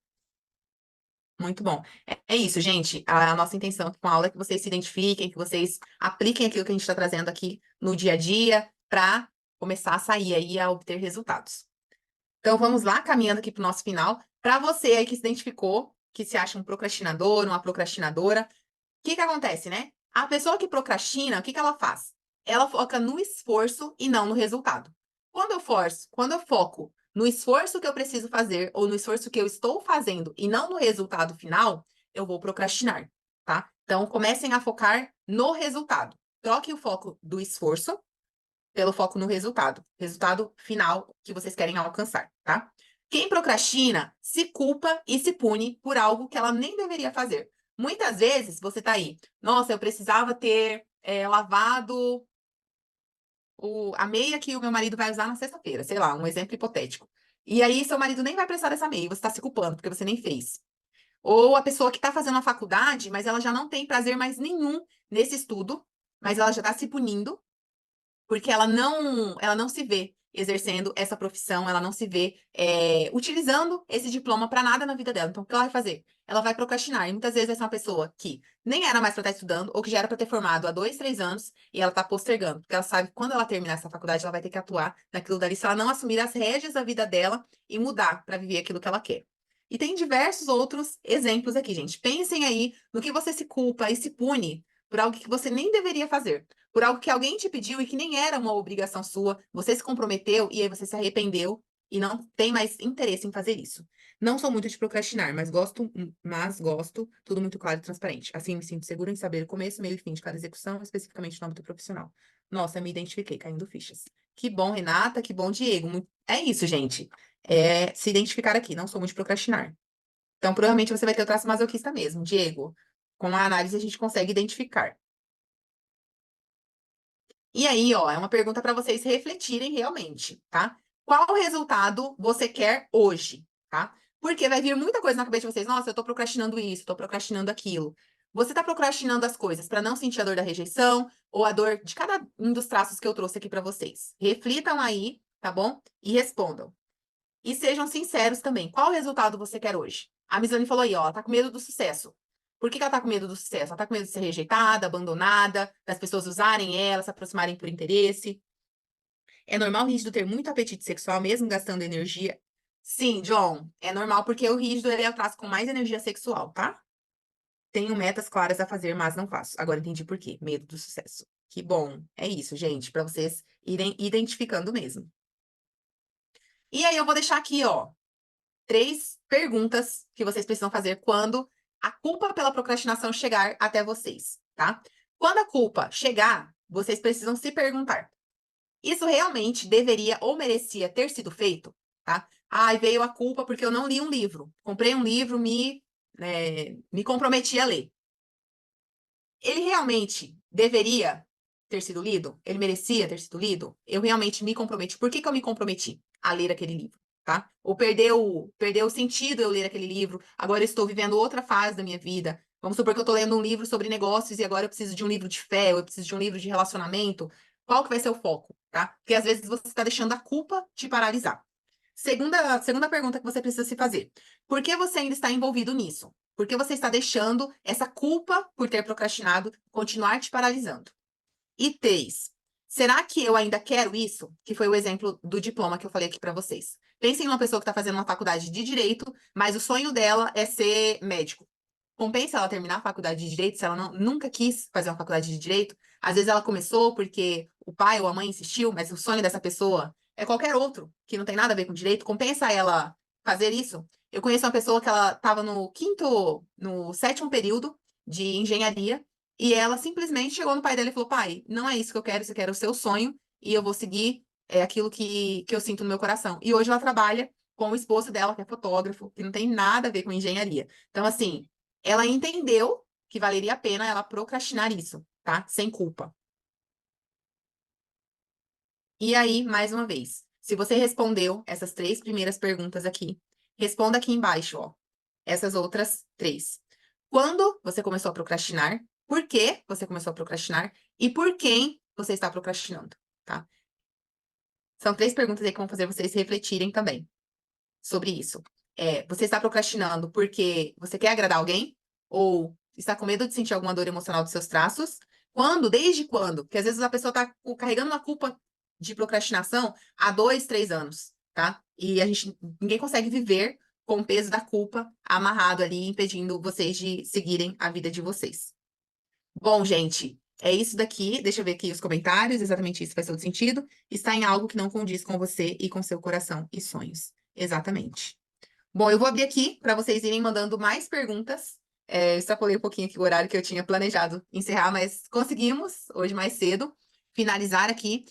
Muito bom. É isso, gente. A nossa intenção com a aula é que vocês se identifiquem, que vocês apliquem aquilo que a gente está trazendo aqui no dia a dia para começar a sair aí a obter resultados. Então, vamos lá, caminhando aqui para o nosso final. Para você aí que se identificou, que se acha um procrastinador, uma procrastinadora. O que que acontece, né? A pessoa que procrastina, o que que ela faz? Ela foca no esforço e não no resultado. Quando eu foco no esforço que eu preciso fazer ou no esforço que eu estou fazendo e não no resultado final, eu vou procrastinar, tá? Então, comecem a focar no resultado. Troque o foco do esforço pelo foco no resultado final que vocês querem alcançar, tá? Quem procrastina se culpa e se pune por algo que ela nem deveria fazer. Muitas vezes você tá aí, nossa, eu precisava ter lavado a meia que o meu marido vai usar na sexta-feira, sei lá, um exemplo hipotético. E aí, seu marido nem vai precisar dessa meia, e você está se culpando porque você nem fez. Ou a pessoa que está fazendo a faculdade, mas ela já não tem prazer mais nenhum nesse estudo, mas ela já está se punindo porque ela não se vê exercendo essa profissão, ela não se vê utilizando esse diploma para nada na vida dela. Então, o que ela vai fazer? Ela vai procrastinar. E muitas vezes vai ser uma pessoa que nem era mais para estar estudando, ou que já era para ter formado há 2, 3 anos, e ela está postergando, porque ela sabe que quando ela terminar essa faculdade, ela vai ter que atuar naquilo dali, se ela não assumir as rédeas da vida dela e mudar para viver aquilo que ela quer. E tem diversos outros exemplos aqui, gente. Pensem aí no que você se culpa e se pune por algo que você nem deveria fazer, por algo que alguém te pediu e que nem era uma obrigação sua, você se comprometeu e aí você se arrependeu e não tem mais interesse em fazer isso. Não sou muito de procrastinar, mas gosto, tudo muito claro e transparente. Assim me sinto segura em saber o começo, meio e fim de cada execução, especificamente no âmbito profissional. Nossa, me identifiquei, caindo fichas. Que bom, Renata, que bom, Diego. É isso, gente. É se identificar aqui, não sou muito de procrastinar. Então, provavelmente você vai ter o traço masoquista mesmo, Diego. Com a análise a gente consegue identificar. E aí, ó, é uma pergunta para vocês refletirem realmente, tá? Qual resultado você quer hoje, tá? Porque vai vir muita coisa na cabeça de vocês. Nossa, eu tô procrastinando isso, tô procrastinando aquilo. Você tá procrastinando as coisas para não sentir a dor da rejeição ou a dor de cada um dos traços que eu trouxe aqui para vocês. Reflitam aí, tá bom? E respondam. E sejam sinceros também. Qual resultado você quer hoje? A Misane falou aí, ó, ela tá com medo do sucesso. Por que que ela tá com medo do sucesso? Ela tá com medo de ser rejeitada, abandonada, das pessoas usarem ela, se aproximarem por interesse. É normal o rígido ter muito apetite sexual, mesmo gastando energia? Sim, John, é normal porque o rígido ele é o traço com mais energia sexual, tá? Tenho metas claras a fazer, mas não faço. Agora entendi por quê. Medo do sucesso. Que bom. É isso, gente, para vocês irem identificando mesmo. E aí eu vou deixar aqui, ó, 3 perguntas que vocês precisam fazer quando a culpa pela procrastinação chegar até vocês, tá? Quando a culpa chegar, vocês precisam se perguntar: isso realmente deveria ou merecia ter sido feito, tá? Ai, veio a culpa porque eu não li um livro. Comprei um livro, me comprometi a ler. Ele realmente deveria ter sido lido? Ele merecia ter sido lido? Eu realmente me comprometi. Por que que eu me comprometi a ler aquele livro, tá? Ou perdeu o sentido eu ler aquele livro, agora eu estou vivendo outra fase da minha vida. Vamos supor que eu estou lendo um livro sobre negócios e agora eu preciso de um livro de fé, ou eu preciso de um livro de relacionamento. Qual que vai ser o foco, tá? Porque às vezes você está deixando a culpa te paralisar. Segunda pergunta que você precisa se fazer: por que você ainda está envolvido nisso? Por que você está deixando essa culpa por ter procrastinado continuar te paralisando? E 3, será que eu ainda quero isso? Que foi o exemplo do diploma que eu falei aqui para vocês. Pensem numa pessoa que está fazendo uma faculdade de direito, mas o sonho dela é ser médico. Compensa ela terminar a faculdade de direito se ela nunca quis fazer uma faculdade de direito? Às vezes ela começou porque o pai ou a mãe insistiu, mas o sonho dessa pessoa é qualquer outro, que não tem nada a ver com direito. Compensa ela fazer isso? Eu conheço uma pessoa que ela estava no 7º período de engenharia e ela simplesmente chegou no pai dela e falou: pai, não é isso que eu quero, isso aqui era o seu sonho e eu vou seguir aquilo que eu sinto no meu coração. E hoje ela trabalha com o esposo dela, que é fotógrafo, que não tem nada a ver com engenharia. Então, assim, ela entendeu que valeria a pena ela procrastinar isso, tá? Sem culpa. E aí, mais uma vez, se você respondeu essas 3 primeiras perguntas aqui, responda aqui embaixo, ó, essas outras 3. Quando você começou a procrastinar? Por que você começou a procrastinar? E por quem você está procrastinando, tá? São 3 perguntas aí que vão fazer vocês refletirem também sobre isso. Você está procrastinando porque você quer agradar alguém? Ou está com medo de sentir alguma dor emocional dos seus traços? Quando? Desde quando? Porque às vezes a pessoa está carregando uma culpa de procrastinação há 2, 3 anos, tá? E ninguém consegue viver com o peso da culpa amarrado ali, impedindo vocês de seguirem a vida de vocês. Bom, gente, é isso daqui. Deixa eu ver aqui os comentários. Exatamente isso faz todo sentido. Está em algo que não condiz com você e com seu coração e sonhos. Exatamente. Bom, eu vou abrir aqui para vocês irem mandando mais perguntas. Eu extrapolei um pouquinho aqui o horário que eu tinha planejado encerrar, mas conseguimos, hoje mais cedo, finalizar aqui.